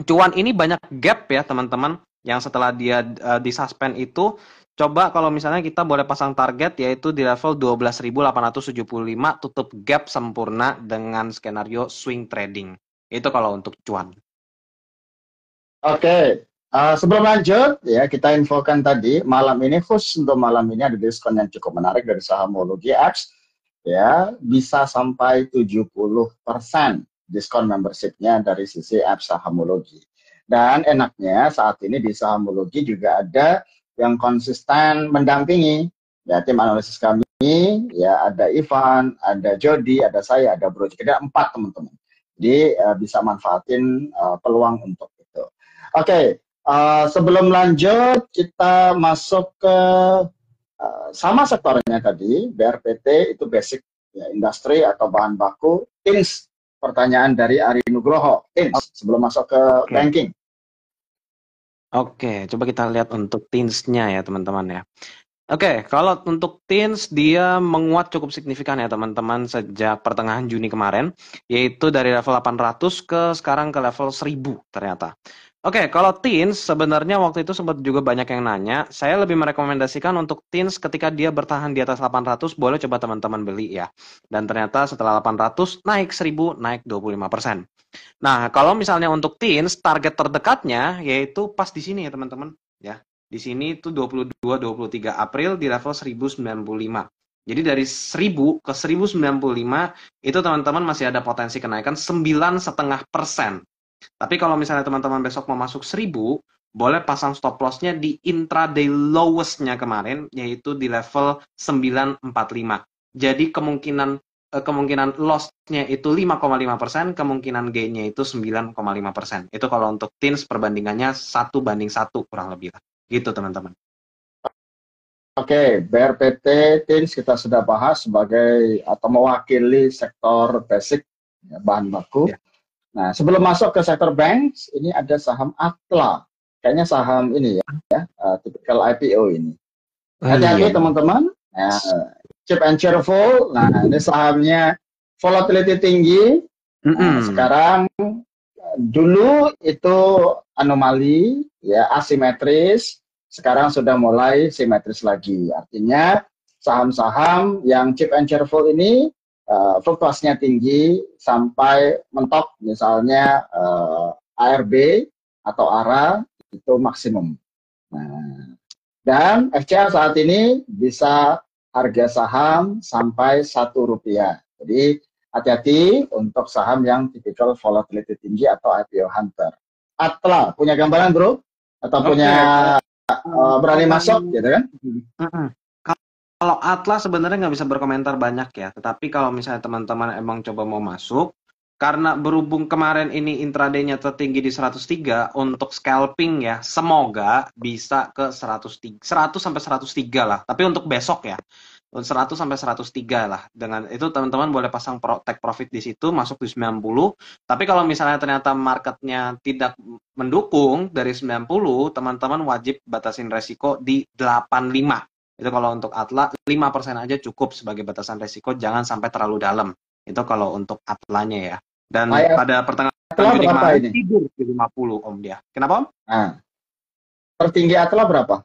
cuan ini banyak gap ya teman-teman, yang setelah dia disuspend itu. Coba kalau misalnya kita boleh pasang target yaitu di level 12.875 tutup gap sempurna dengan skenario swing trading. Itu kalau untuk cuan. Oke, sebelum lanjut ya kita infokan tadi malam ini khusus untuk malam ini ada diskon yang cukup menarik dari Sahamologi Apps ya, bisa sampai 70% diskon membershipnya dari sisi apps Sahamologi. Dan enaknya saat ini di Sahamologi juga ada yang konsisten mendampingi ya tim analisis kami, ya ada Ivan, ada Jody, ada saya, ada Bro, ada 4 teman-teman. Jadi bisa manfaatin peluang untuk itu. Oke, sebelum lanjut kita masuk ke sama sektornya tadi, BRPT itu basic ya, industri atau bahan baku, things pertanyaan dari Ari Nugroho. Sebelum masuk ke banking. Oke, coba kita lihat untuk teens-nya ya teman-teman ya. Oke, kalau untuk teens dia menguat cukup signifikan ya teman-teman sejak pertengahan Juni kemarin, yaitu dari level 800 ke sekarang ke level 1000 ternyata. Oke, kalau teens sebenarnya waktu itu sempat juga banyak yang nanya, saya lebih merekomendasikan untuk teens ketika dia bertahan di atas 800 boleh coba teman-teman beli ya. Dan ternyata setelah 800 naik 1000 naik 25%. Nah, kalau misalnya untuk teens, target terdekatnya yaitu pas di sini ya teman-teman. Ya, di sini itu 22-23 April di level 1095. Jadi dari 1000 ke 1095 itu teman-teman masih ada potensi kenaikan 9,5%. Tapi kalau misalnya teman-teman besok mau masuk 1000, boleh pasang stop loss-nya di intraday lowest-nya kemarin, yaitu di level 945. Jadi kemungkinan loss-nya itu 5,5%, kemungkinan gain-nya itu 9,5%. Itu kalau untuk teens perbandingannya 1:1 kurang lebih lah. Gitu teman-teman. Oke, BRPT Teens kita sudah bahas sebagai atau mewakili sektor basic ya, bahan baku. Ya. Nah, sebelum masuk ke sektor bank, ini ada saham Atla. Kayaknya saham ini ya, typical IPO ini. Hati-hati teman-teman. Nah, cheap and cheerful. Nah, ini sahamnya volatility tinggi. Nah, sekarang dulu itu anomali, ya asimetris. Sekarang sudah mulai simetris lagi. Artinya saham-saham yang cheap and cheerful ini fluktuasinya tinggi sampai mentok, misalnya ARB atau ARA itu maksimum. Nah, dan FCA saat ini bisa harga saham sampai Rp1. Jadi hati-hati untuk saham yang tipikal volatility tinggi atau IPO hunter. Atla, punya gambaran bro? Atau punya berani masuk gitu kan? Kalau Atlas sebenarnya nggak bisa berkomentar banyak ya, tetapi kalau misalnya teman-teman emang coba mau masuk, karena berhubung kemarin ini intraday-nya tertinggi di 103, untuk scalping ya, semoga bisa ke 100 sampai 103 lah. Tapi untuk besok ya, 100 sampai 103 lah. Dengan itu teman-teman boleh pasang take profit di situ, masuk di 90. Tapi kalau misalnya ternyata marketnya tidak mendukung dari 90, teman-teman wajib batasin resiko di 85. Itu kalau untuk Atla, 5% aja cukup sebagai batasan resiko, jangan sampai terlalu dalam. Itu kalau untuk Atlanya ya. Dan pada pertengahan Juni kemarin tidur di 50 Om dia. Kenapa Om? Nah, tertinggi Atla berapa?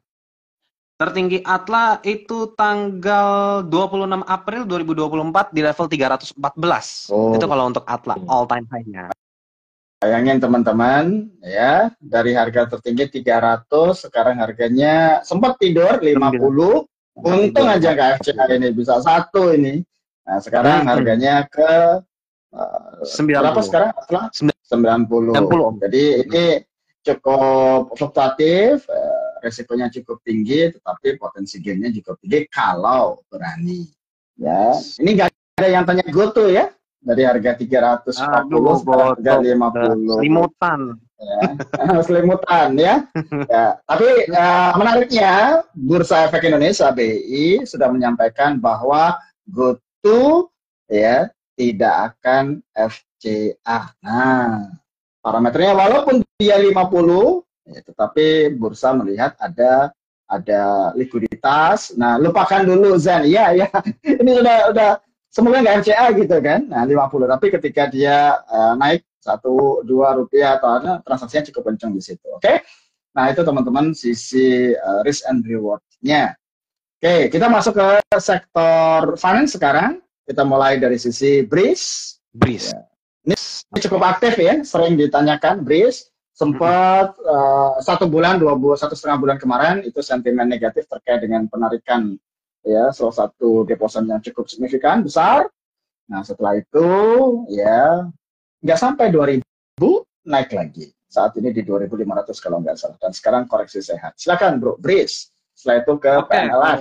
Tertinggi Atla itu tanggal 26 April 2024 di level 314. Itu kalau untuk Atla, all time high-nya. Bayangin teman-teman, ya, dari harga tertinggi 300, sekarang harganya sempat tidur 50, untung aja KFCA ini bisa 1 ini. Nah, sekarang harganya ke berapa sekarang? 90. Jadi ini cukup fluktuatif, resikonya cukup tinggi, tetapi potensi gainnya cukup tinggi kalau berani. Ya, ini nggak ada yang tanya gue tuh ya. Dari harga 340 sekarang harga 50. Selimutan. Ya, selimutan ya. Ya. Tapi menariknya Bursa Efek Indonesia BI sudah menyampaikan bahwa GoTo ya tidak akan FCA. Nah, parameternya walaupun dia 50 ya, tetapi bursa melihat ada likuiditas. Nah, lupakan dulu Zen. Ya, ini udah semoga nggak FCA gitu kan. Nah, 50. Tapi ketika dia naik 1-2 rupiah atau ada, transaksinya cukup kencang di situ. Oke. Nah, itu teman-teman sisi risk and reward-nya. Oke, kita masuk ke sektor finance sekarang. Kita mulai dari sisi BRIS. Ya. Ini cukup aktif ya, sering ditanyakan BRIS. Sempat 1 bulan, 1,5 bulan kemarin itu sentimen negatif terkait dengan penarikan ya salah satu deposit yang cukup signifikan besar. Nah, setelah itu ya nggak sampai 2000 naik lagi. Saat ini di 2500 kalau nggak salah, dan sekarang koreksi sehat. Silakan bro, BRIS. Setelah itu ke PNLF.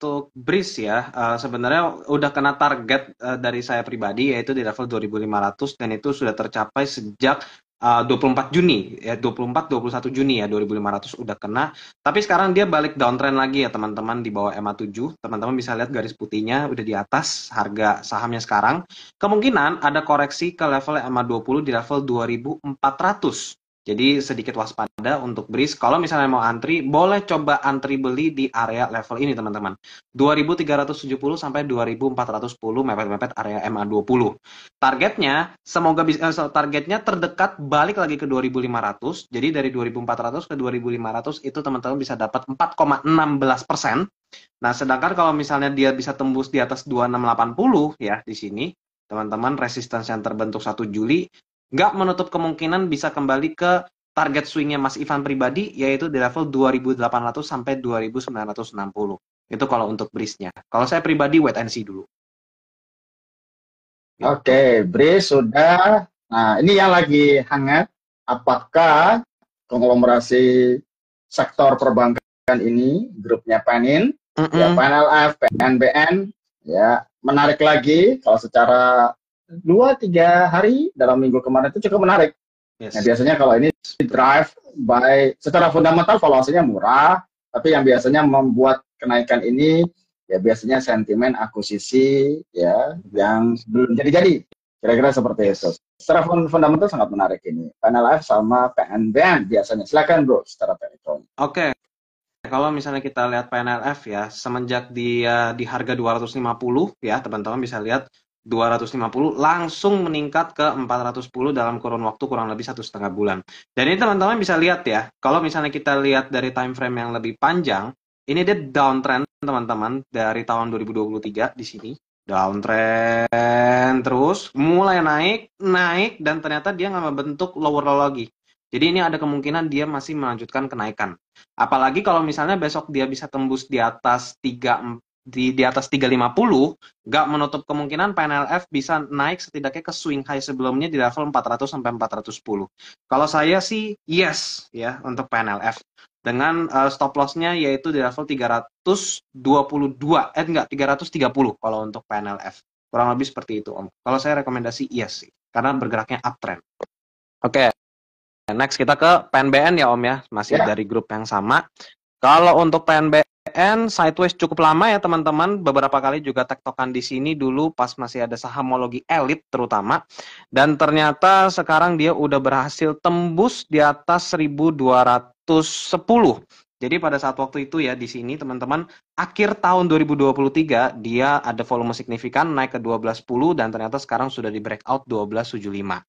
Untuk BRIS ya, sebenarnya udah kena target dari saya pribadi yaitu di level 2500 dan itu sudah tercapai sejak 24 Juni ya, 21 Juni ya, 2.500 udah kena. Tapi sekarang dia balik downtrend lagi ya teman-teman, di bawah MA7. Teman-teman bisa lihat garis putihnya udah di atas harga sahamnya sekarang. Kemungkinan ada koreksi ke level MA20 di level 2.400. Jadi sedikit waspada untuk BRIS. Kalau misalnya mau antri, boleh coba antri beli di area level ini teman-teman. 2.370 sampai 2.410 mepet-mepet area MA20. Targetnya targetnya terdekat balik lagi ke 2.500. Jadi dari 2.400 ke 2.500 itu teman-teman bisa dapat 4,16%. Nah, sedangkan kalau misalnya dia bisa tembus di atas 2680 ya di sini, teman-teman, resistance yang terbentuk 1 Juli nggak menutup kemungkinan bisa kembali ke target swingnya Mas Ivan pribadi, yaitu di level 2.800 sampai 2.960. Itu kalau untuk BRIS-nya. Kalau saya pribadi wait and see dulu. Oke, BRIS sudah. Nah, ini yang lagi hangat. Apakah konglomerasi sektor perbankan ini, grupnya PANIN, ya, PNLF, PNBN, ya, menarik lagi kalau secara 2-3 hari dalam minggu kemarin itu cukup menarik. Yes. Nah, biasanya kalau ini drive by secara fundamental valuasinya murah, tapi yang biasanya membuat kenaikan ini ya biasanya sentimen akuisisi ya yang belum jadi-jadi. Kira-kira seperti itu. Secara fundamental sangat menarik ini. PNLF sama PNBN biasanya. Silakan bro, secara teknikal. Oke. Kalau misalnya kita lihat PNLF ya, semenjak dia di harga 250 ya, teman-teman bisa lihat 250 langsung meningkat ke 410 dalam kurun waktu kurang lebih 1,5 bulan. Dan ini teman-teman bisa lihat ya, kalau misalnya kita lihat dari time frame yang lebih panjang, ini dia downtrend teman-teman dari tahun 2023 di sini. Downtrend terus, mulai naik, dan ternyata dia nggak membentuk lower low lagi. Jadi ini ada kemungkinan dia masih melanjutkan kenaikan. Apalagi kalau misalnya besok dia bisa tembus di atas 350, nggak menutup kemungkinan PNLF bisa naik setidaknya ke swing high sebelumnya di level 400 sampai 410. Kalau saya sih yes ya untuk PNLF dengan stop loss-nya yaitu di level 322 330 kalau untuk PNLF. Kurang lebih seperti itu Om. Kalau saya rekomendasi yes sih karena bergeraknya uptrend. Oke. Next kita ke PNBN ya Om ya, masih dari grup yang sama. Kalau untuk PNBN sideways cukup lama ya teman-teman, beberapa kali juga tektokan di sini dulu pas masih ada sahamologi elit terutama, dan ternyata sekarang dia udah berhasil tembus di atas 1.210. Jadi pada saat waktu itu ya di sini teman-teman, akhir tahun 2023 dia ada volume signifikan naik ke 1210 dan ternyata sekarang sudah di breakout 1275.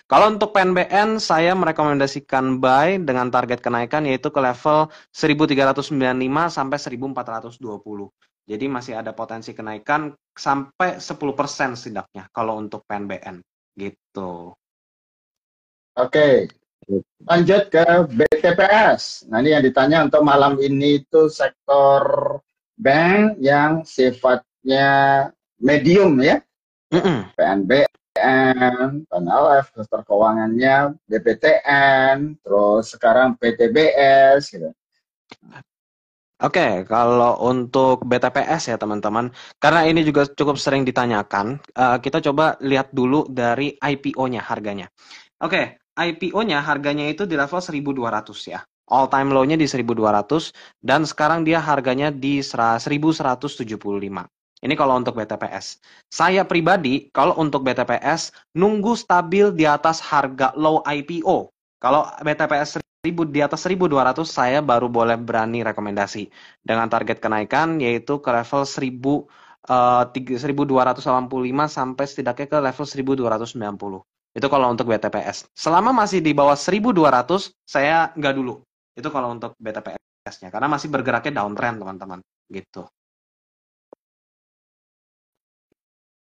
Kalau untuk PNBN saya merekomendasikan buy dengan target kenaikan yaitu ke level 1395 sampai 1420. Jadi masih ada potensi kenaikan sampai 10% setidaknya kalau untuk PNBN gitu. Oke. Lanjut ke BTPS. Nah, ini yang ditanya untuk malam ini itu sektor bank yang sifatnya medium ya. PNBN, PNLF, sektor keuangannya, BPTN, terus sekarang PTBS gitu. Oke, kalau untuk BTPS ya teman-teman, karena ini juga cukup sering ditanyakan, kita coba lihat dulu dari IPO-nya harganya. Oke, IPO-nya harganya itu di level 1.200 ya. All time low-nya di 1.200 dan sekarang dia harganya di 1.175. Ini kalau untuk BTPS. Saya pribadi kalau untuk BTPS nunggu stabil di atas harga low IPO. Kalau BTPS di atas 1.200 saya baru boleh berani rekomendasi dengan target kenaikan yaitu ke level 1.285 sampai setidaknya ke level 1.290. Itu kalau untuk BTPS. Selama masih di bawah 1.200, saya nggak dulu. Itu kalau untuk BTPS-nya. Karena masih bergeraknya downtrend, teman-teman. Gitu.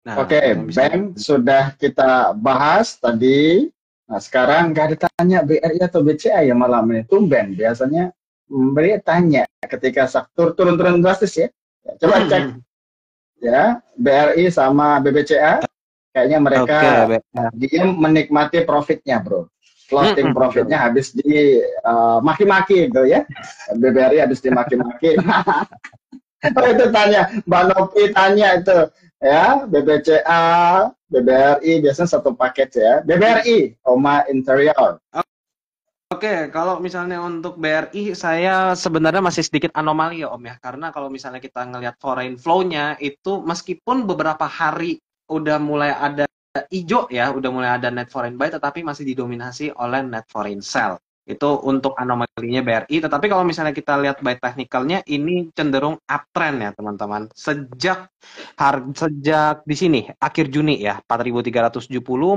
Nah, oke, bank sudah kita bahas tadi. Nah, sekarang nggak ditanya BRI atau BCA ya malam ini. Tumben, biasanya BRI tanya ketika turun-turun drastis ya. Coba cek ya, BRI sama BBCA. Kayaknya mereka dia menikmati profitnya bro. Floating profitnya habis di maki-maki gitu ya. BBRI habis dimaki-maki. Itu tanya, Mbak Nopi tanya itu ya, BBCA BBRI biasanya satu paket ya. BBRI, Oma Interior. Oke, kalau misalnya untuk BRI, saya sebenarnya masih sedikit anomali ya Om ya, karena kalau misalnya kita ngelihat foreign flow-nya itu meskipun beberapa hari udah mulai ada hijau ya, udah mulai ada net foreign buy, tetapi masih didominasi oleh net foreign sell. Itu untuk anomalinya BRI, tetapi kalau misalnya kita lihat by technicalnya, ini cenderung uptrend ya teman-teman. Sejak di sini, akhir Juni ya, 4.370,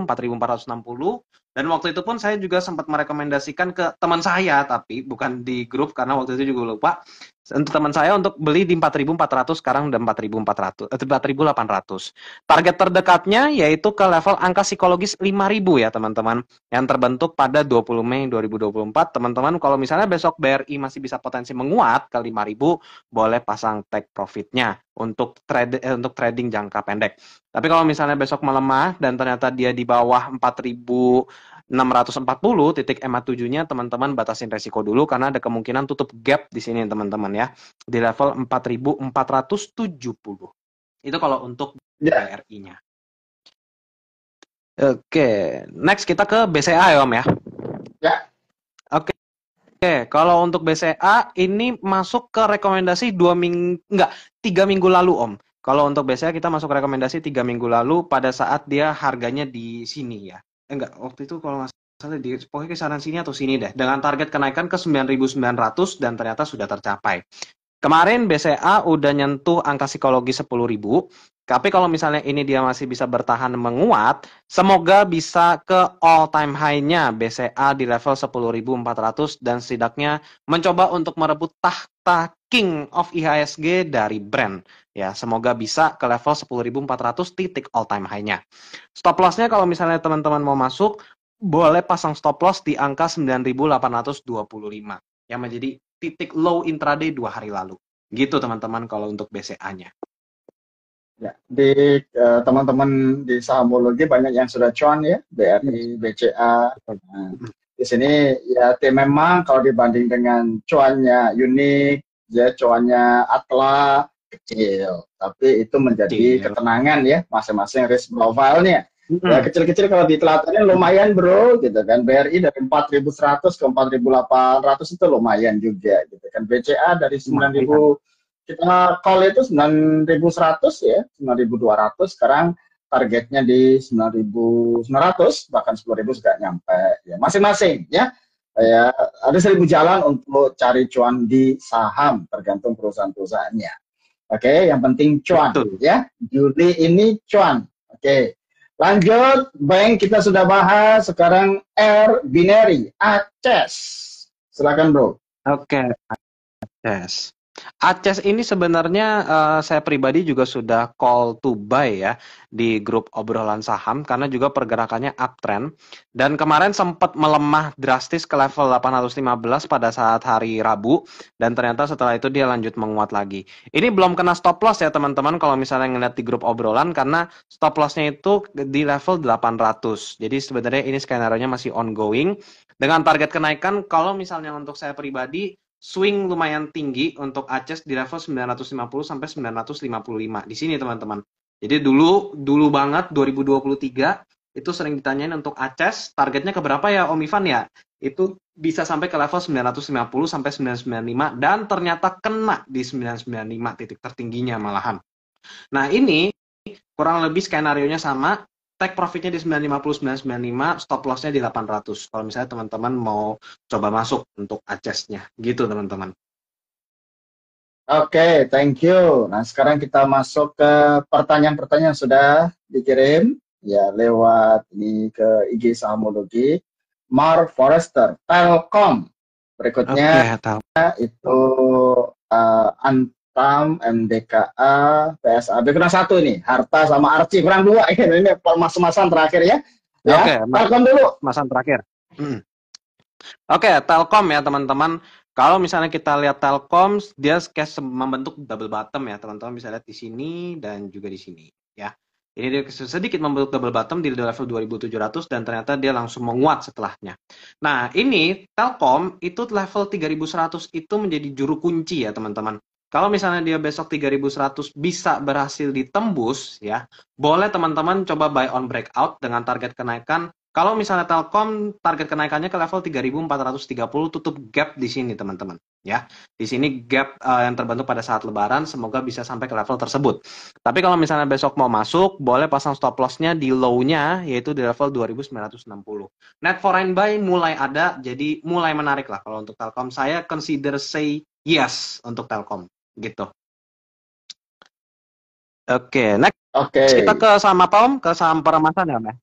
4.460, dan waktu itu pun saya juga sempat merekomendasikan ke teman saya, tapi bukan di grup karena waktu itu juga lupa. Untuk teman saya untuk beli di 4.400, sekarang udah 4.400, 4.800. Target terdekatnya yaitu ke level angka psikologis 5.000 ya teman-teman, yang terbentuk pada 20 Mei 2024. Teman-teman kalau misalnya besok BRI masih bisa potensi menguat ke 5.000, boleh pasang take profitnya untuk trading jangka pendek. Tapi kalau misalnya besok melemah dan ternyata dia di bawah 4.640 titik MA7-nya, teman-teman batasin resiko dulu karena ada kemungkinan tutup gap di sini teman-teman ya, di level 4.470. Itu kalau untuk BRI-nya. Oke, next kita ke BCA ya Om ya. Ya. Oke, kalau untuk BCA ini masuk ke rekomendasi 3 minggu lalu Om. Kalau untuk BCA kita masuk rekomendasi 3 minggu lalu pada saat dia harganya di sini ya. Waktu itu kalau nggak salah di pokoknya kisaran sini atau sini deh. Dengan target kenaikan ke 9.900 dan ternyata sudah tercapai. Kemarin BCA udah nyentuh angka psikologi 10.000. Tapi kalau misalnya ini dia masih bisa bertahan menguat, semoga bisa ke all time high-nya BCA di level 10.400 dan setidaknya mencoba untuk merebut tahta King of IHSG dari Brent. Ya, semoga bisa ke level 10.400 titik all time high-nya. Stop loss-nya kalau misalnya teman-teman mau masuk, boleh pasang stop loss di angka 9.825 yang menjadi titik low intraday 2 hari lalu. Gitu teman-teman kalau untuk BCA-nya. Ya, di teman-teman di sahamologi banyak yang sudah cuan ya, BRI, BCA. Nah, di sini ya memang kalau dibanding dengan cuannya unik, ya cuannya Atla kecil, tapi itu menjadi ketenangan ya masing-masing risk profile-nya. Ya kecil-kecil kalau ditelatannya lumayan bro, gitu kan. BRI dari 4.100 ke 4.800 itu lumayan juga, gitu kan. BCA dari 9.000 kita call itu 9.100 ya, 9.200, sekarang targetnya di 9.900, bahkan 10.000 juga nyampe ya, masing-masing ya. Ya, ada 1.000 jalan untuk cari cuan di saham tergantung perusahaan-perusahaannya. Oke, yang penting cuan. Betul. Ya. Juli ini cuan. Oke. Lanjut, bank kita sudah bahas, sekarang R binary, ACES. Silakan, Bro. Oke, ACES. ACES ini sebenarnya saya pribadi juga sudah call to buy ya di grup obrolan saham karena juga pergerakannya uptrend dan kemarin sempat melemah drastis ke level 815 pada saat hari Rabu dan ternyata setelah itu dia lanjut menguat lagi. Ini belum kena stop loss ya teman-teman kalau misalnya ngeliat di grup obrolan karena stop lossnya itu di level 800. Jadi sebenarnya ini skenario-nya masih ongoing dengan target kenaikan kalau misalnya untuk saya pribadi swing lumayan tinggi untuk ACES di level 950 sampai 955 di sini teman-teman. Jadi dulu banget 2023 itu sering ditanyain untuk ACES targetnya ke berapa ya Om Ivan ya? Itu bisa sampai ke level 950 sampai 995 dan ternyata kena di 995 titik tertingginya malahan. Nah, ini kurang lebih skenario-nya sama. Take profitnya di 950, 995, stop loss-nya di 800. Kalau misalnya teman-teman mau coba masuk untuk ACES-nya. Gitu teman-teman. Oke, thank you. Nah, sekarang kita masuk ke pertanyaan-pertanyaan yang sudah dikirim ya lewat ini ke IG Sahamologi. Mark Forrester, Telkom. Berikutnya itu Antam, MDKA, PSAB. Kurang satu ini, Harta sama Arci. Kurang dua. Ini mas-masan terakhir ya. Oke, Telkom dulu. Masan terakhir. Oke, Telkom ya teman-teman. Kalau misalnya kita lihat Telkom, dia cash membentuk double bottom ya teman-teman. Bisa lihat di sini dan juga di sini ya. Ini dia sedikit membentuk double bottom di level 2.700 dan ternyata dia langsung menguat setelahnya. Nah, ini Telkom itu level 3.100 itu menjadi juru kunci ya teman-teman. Kalau misalnya dia besok 3.100 bisa berhasil ditembus ya, boleh teman-teman coba buy on breakout dengan target kenaikan. Kalau misalnya Telkom target kenaikannya ke level 3.430, tutup gap di sini teman-teman ya. Di sini gap yang terbentuk pada saat lebaran semoga bisa sampai ke level tersebut. Tapi kalau misalnya besok mau masuk, boleh pasang stop loss-nya di low-nya yaitu di level 2.960. Net foreign buy mulai ada, jadi mulai menarik lah kalau untuk Telkom. Saya consider say yes untuk Telkom gitu. Oke, next Oke. kita ke saham apa Om? Ke saham peremasan ya Om ya?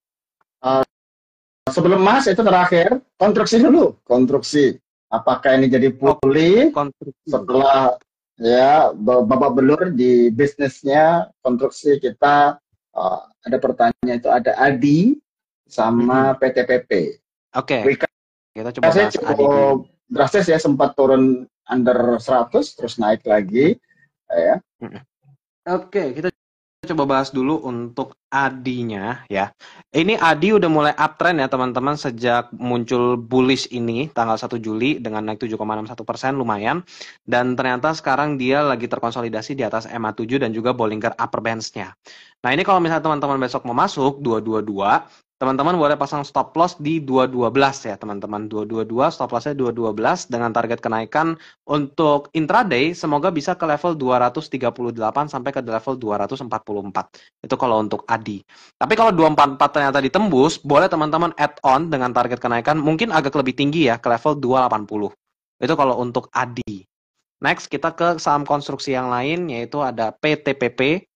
Sebelum Mas itu terakhir, konstruksi dulu. Konstruksi. Apakah ini jadi Oh, pulih konstruksi. setelah ya babak belur di bisnisnya konstruksi kita, ada pertanyaan itu ada ADI sama PTPP. Oke, kita coba Saya bahas ADI dulu. cukup drastis ya, sempat turun under 100 terus naik lagi ya. Oke, kita coba bahas dulu untuk ADI-nya ya. Ini ADI udah mulai uptrend ya teman-teman sejak muncul bullish ini tanggal 1 Juli dengan naik 7,61% lumayan. Dan ternyata sekarang dia lagi terkonsolidasi di atas MA7 dan juga Bollinger Upper Bands-nya. Nah ini kalau misalnya teman-teman besok mau masuk 222, teman-teman boleh pasang stop loss di 212 ya teman-teman. 222 stop loss-nya 212 dengan target kenaikan untuk intraday semoga bisa ke level 238 sampai ke level 244. Itu kalau untuk ADI. Tapi kalau 244 ternyata ditembus, boleh teman-teman add on dengan target kenaikan mungkin agak lebih tinggi ya ke level 280. Itu kalau untuk ADI. Next kita ke saham konstruksi yang lain yaitu ada PTPP.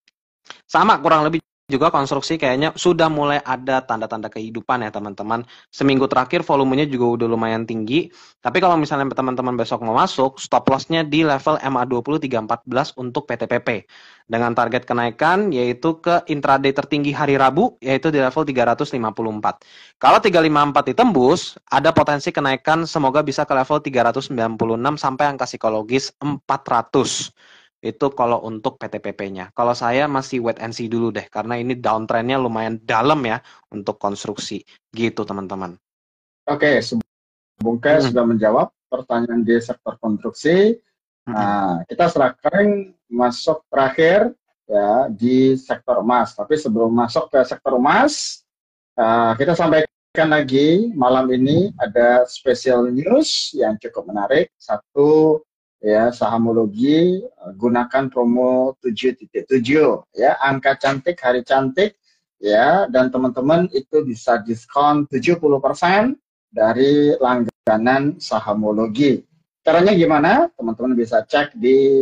Sama kurang lebih juga konstruksi kayaknya sudah mulai ada tanda-tanda kehidupan ya teman-teman. Seminggu terakhir volumenya juga udah lumayan tinggi. Tapi kalau misalnya teman-teman besok mau masuk, stop loss-nya di level MA20 314 untuk PTPP. Dengan target kenaikan yaitu ke intraday tertinggi hari Rabu yaitu di level 354. Kalau 354 ditembus, ada potensi kenaikan semoga bisa ke level 396 sampai angka psikologis 400. Itu kalau untuk PTPP-nya. Kalau saya masih wait and see dulu deh, karena ini downtrend-nya lumayan dalam ya untuk konstruksi. Gitu teman-teman. Oke, Bungke sudah menjawab pertanyaan di sektor konstruksi. Nah, kita sekarang masuk terakhir ya di sektor emas. Tapi sebelum masuk ke sektor emas, kita sampaikan lagi malam ini ada special news yang cukup menarik. Satu ya, sahamologi gunakan promo 7.7 ya, angka cantik hari cantik ya, dan teman-teman itu bisa diskon 70% dari langganan sahamologi. Caranya gimana? Teman-teman bisa cek di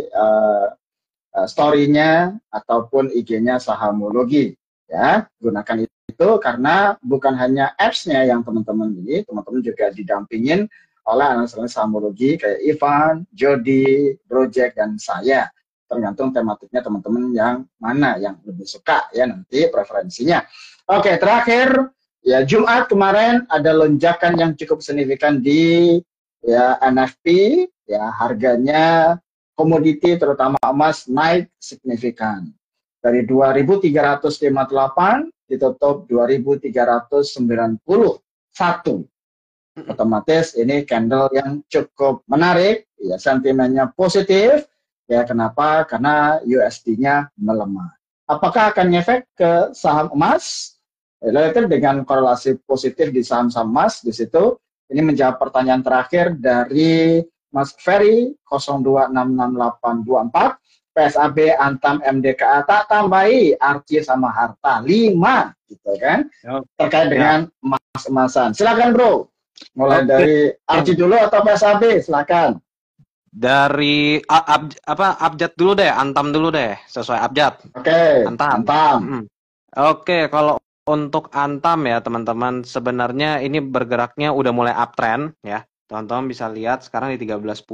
story-nya ataupun IG-nya sahamologi ya. Gunakan itu karena bukan hanya apps-nya yang teman-teman ini, teman-teman juga didampingin oleh analis sahamologi kayak Ivan, Jody, Project, dan saya. Tergantung tematiknya teman-teman yang mana yang lebih suka ya, nanti preferensinya. Oke, terakhir ya, Jumat kemarin ada lonjakan yang cukup signifikan di ya NFP ya, harganya komoditi terutama emas naik signifikan. Dari 2.358 ditutup 2.391. Otomatis ini candle yang cukup menarik, ya sentimennya positif. Ya kenapa? Karena USD-nya melemah. Apakah akan ngefek ke saham emas? Related dengan korelasi positif di saham-saham emas di situ. Ini menjawab pertanyaan terakhir dari Mas Ferry 02666824. PSAB Antam MDKA tak tambahi Arci sama Harta 5 gitu kan, terkait dengan emas-emasan. Silakan bro, mulai dari Arci dulu atau PSAB, silakan. Dari abjad dulu deh, Antam dulu deh, sesuai abjad. Oke, Antam. Oke, kalau untuk Antam ya teman-teman, sebenarnya ini bergeraknya udah mulai uptrend ya. Teman-teman bisa lihat sekarang di 13.10.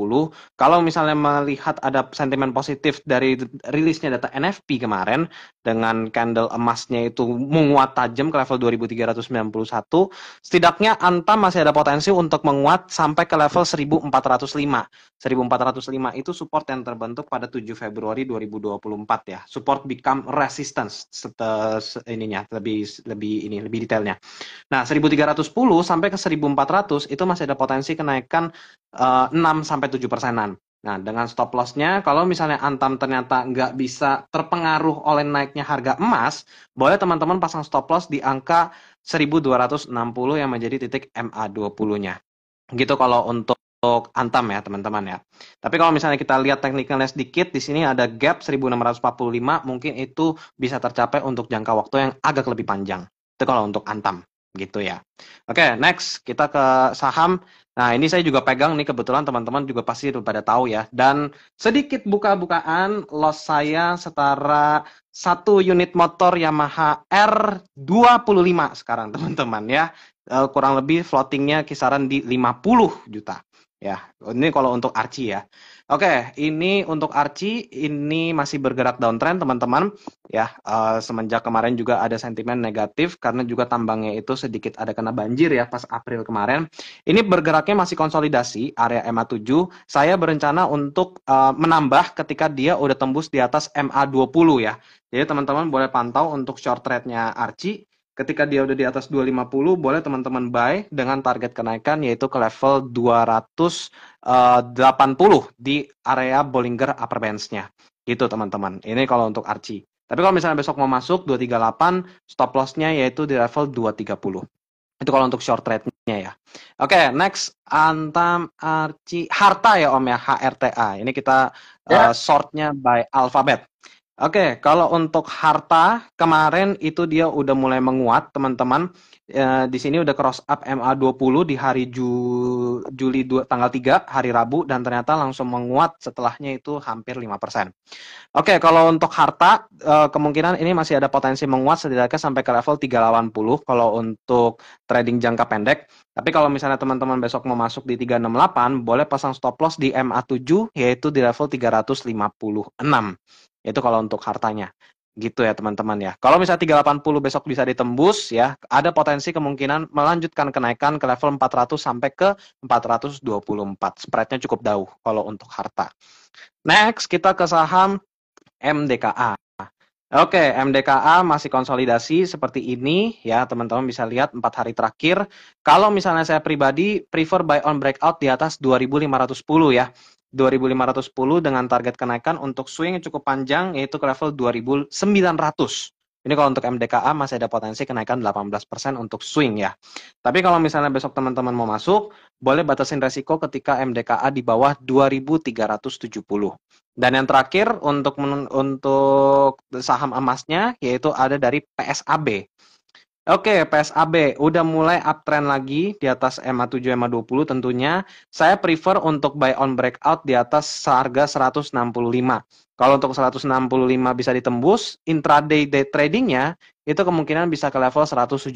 Kalau misalnya melihat ada sentimen positif dari rilisnya data NFP kemarin dengan candle emasnya itu menguat tajam ke level 2.391, setidaknya Antam masih ada potensi untuk menguat sampai ke level 1.405. 1.405 itu support yang terbentuk pada 7 Februari 2024 ya. Support become resistance ininya lebih detailnya. Nah, 1.310 sampai ke 1.400 itu masih ada potensi kenaikan 6 sampai 7%-an. Nah, dengan stop loss-nya, kalau misalnya Antam ternyata nggak bisa terpengaruh oleh naiknya harga emas, boleh teman-teman pasang stop loss di angka 1260 yang menjadi titik MA20-nya. Gitu kalau untuk Antam ya, teman-teman ya. Tapi kalau misalnya kita lihat teknikalnya sedikit, di sini ada gap 1645, mungkin itu bisa tercapai untuk jangka waktu yang agak lebih panjang. Itu kalau untuk Antam, gitu ya. Oke, next kita ke saham. Nah, ini saya juga pegang nih, kebetulan teman-teman juga pasti udah pada tahu ya. Dan sedikit buka-bukaan, loss saya setara satu unit motor Yamaha R25 sekarang, teman-teman ya. Kurang lebih floatingnya kisaran di 50 juta. Ya, ini kalau untuk Archie ya. Oke, ini untuk Archie, ini masih bergerak downtrend, teman-teman. Ya, semenjak kemarin juga ada sentimen negatif, karena juga tambangnya itu sedikit ada kena banjir ya, pas April kemarin. Ini bergeraknya masih konsolidasi, area MA7. Saya berencana untuk menambah ketika dia udah tembus di atas MA20 ya. Jadi teman-teman boleh pantau untuk short trade-nya Archie. Ketika dia udah di atas 250, boleh teman-teman buy dengan target kenaikan yaitu ke level 280 di area Bollinger Upper Bands-nya. Gitu teman-teman. Ini kalau untuk Archie. Tapi kalau misalnya besok mau masuk 238, stop loss-nya yaitu di level 230. Itu kalau untuk short trade-nya ya. Oke, next Antam Archie Harta ya Om ya, HRTA. Ini kita Ya, short-nya by alphabet. Oke, kalau untuk harta kemarin itu dia udah mulai menguat, teman-teman. Di sini udah cross up MA20 di hari Juli tanggal 3, hari Rabu, dan ternyata langsung menguat setelahnya itu hampir 5%. Oke, kalau untuk harta, kemungkinan ini masih ada potensi menguat setidaknya sampai ke level 380 kalau untuk trading jangka pendek. Tapi kalau misalnya teman-teman besok mau masuk di 368, boleh pasang stop loss di MA7, yaitu di level 356. Itu kalau untuk hartanya. Gitu ya teman-teman ya. Kalau misalnya 380 besok bisa ditembus ya, ada potensi kemungkinan melanjutkan kenaikan ke level 400 sampai ke 424. Spreadnya cukup jauh kalau untuk harta. Next, kita ke saham MDKA. Oke, MDKA masih konsolidasi seperti ini ya, teman-teman bisa lihat 4 hari terakhir. Kalau misalnya saya pribadi prefer buy on breakout di atas 2510 ya. 2510 dengan target kenaikan untuk swing yang cukup panjang yaitu ke level 2900. Ini kalau untuk MDKA masih ada potensi kenaikan 18% untuk swing ya. Tapi kalau misalnya besok teman-teman mau masuk, boleh batasin resiko ketika MDKA di bawah 2370. Dan yang terakhir untuk saham emasnya yaitu ada dari PSAB. Oke, PSAB udah mulai uptrend lagi di atas MA7 MA20 tentunya. Saya prefer untuk buy on breakout di atas harga 165. Kalau untuk 165 bisa ditembus, intraday day tradingnya itu kemungkinan bisa ke level 173.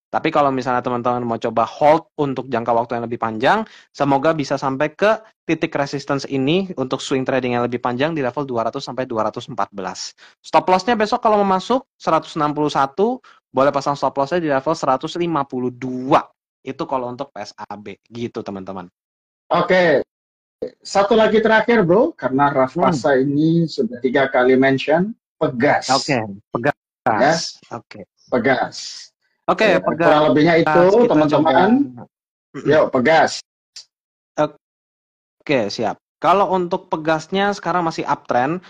Tapi kalau misalnya teman-teman mau coba hold untuk jangka waktu yang lebih panjang, semoga bisa sampai ke titik resistance ini untuk swing trading yang lebih panjang di level 200 sampai 214. Stop loss-nya besok kalau mau masuk 161, boleh pasang stop loss-nya di level 152. Itu kalau untuk PSAB. Gitu, teman-teman. oke. Satu lagi terakhir, Bro, karena Hmm. Raffasa ini sudah 3 kali mention, Oke, Pegas. Ya, Pegas. Oke. Pegas. Oke, Ya, kurang lebihnya itu, Pegas kita coba. teman-teman. Yuk, Pegas. Oke, siap. Kalau untuk Pegasnya sekarang masih uptrend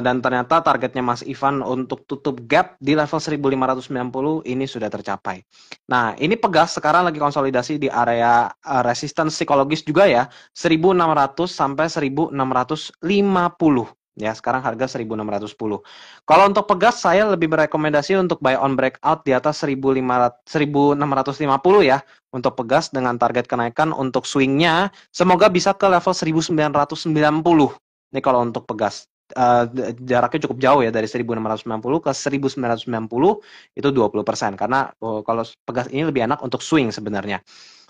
dan ternyata targetnya Mas Ivan untuk tutup gap di level 1590 ini sudah tercapai. Nah, ini Pegas sekarang lagi konsolidasi di area resistance psikologis juga ya, 1600 sampai 1650. Ya, sekarang harga 1610. Kalau untuk Pegas saya lebih merekomendasi untuk buy on breakout di atas 1650 ya untuk Pegas dengan target kenaikan untuk swingnya semoga bisa ke level 1990. Ini kalau untuk Pegas. Jaraknya cukup jauh ya dari 1690 ke 1990 itu 20% karena kalau Pegas ini lebih enak untuk swing sebenarnya.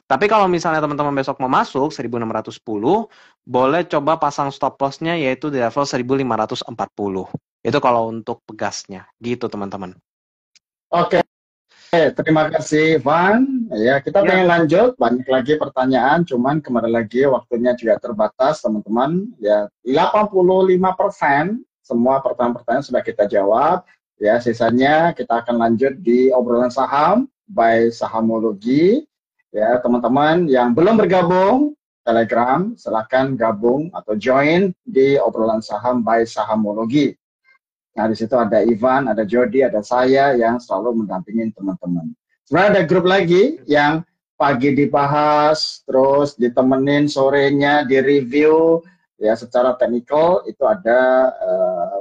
Tapi kalau misalnya teman-teman besok mau masuk 1610, boleh coba pasang stop loss-nya yaitu di level 1540. Itu kalau untuk Pegasnya. Gitu teman-teman. Oke, terima kasih, Van. Ya, kita Ya, pengen lanjut, banyak lagi pertanyaan, cuman kembali lagi waktunya juga terbatas, teman-teman. Ya, 85% semua pertanyaan-pertanyaan sudah kita jawab. Ya, sisanya kita akan lanjut di obrolan saham by Sahamologi. Ya, teman-teman yang belum bergabung, Telegram, silahkan gabung atau join di obrolan saham by Sahamologi. Nah, di situ ada Ivan, ada Jody, ada saya yang selalu mendampingin teman-teman. Sebenarnya ada grup lagi yang pagi dibahas, terus ditemenin sorenya, di-review, ya secara teknikal itu ada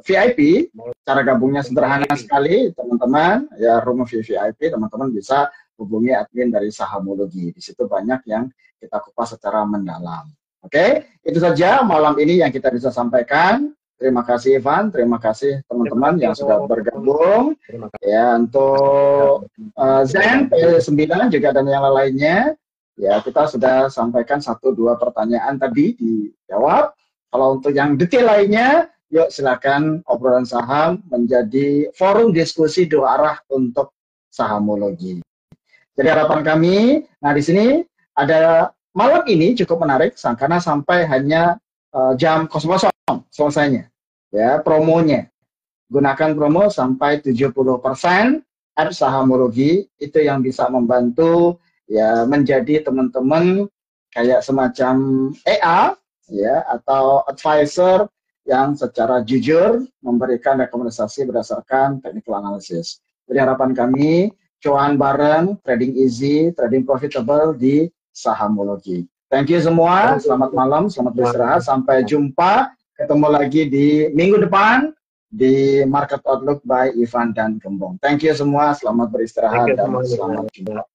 VIP. Cara gabungnya sederhana sekali, teman-teman. Ya, room VIP, teman-teman bisa hubungi admin dari Sahamologi. Di situ banyak yang kita kupas secara mendalam. Oke, itu saja malam ini yang kita bisa sampaikan. Terima kasih Ivan, terima kasih teman-teman yang sudah bergabung. Ya, untuk Zen, P9 juga dan yang lainnya, ya kita sudah sampaikan 1-2 pertanyaan tadi dijawab. Kalau untuk yang detail lainnya, yuk silakan obrolan saham menjadi forum diskusi dua arah untuk Sahamologi. Jadi harapan kami, nah di sini ada malam ini cukup menarik karena sampai hanya jam 00 selesainya. Ya, promonya. Gunakan promo sampai 70% app Sahamologi, itu yang bisa membantu ya menjadi teman-teman kayak semacam EA ya atau advisor yang secara jujur memberikan rekomendasi berdasarkan technical analysis. Jadi harapan kami cuan bareng, trading easy, trading profitable di Sahamologi. Thank you semua, selamat malam, selamat beristirahat, sampai jumpa, ketemu lagi di minggu depan di Market Outlook by Ivan dan Gembong. Thank you semua, selamat beristirahat dan selamat jumpa.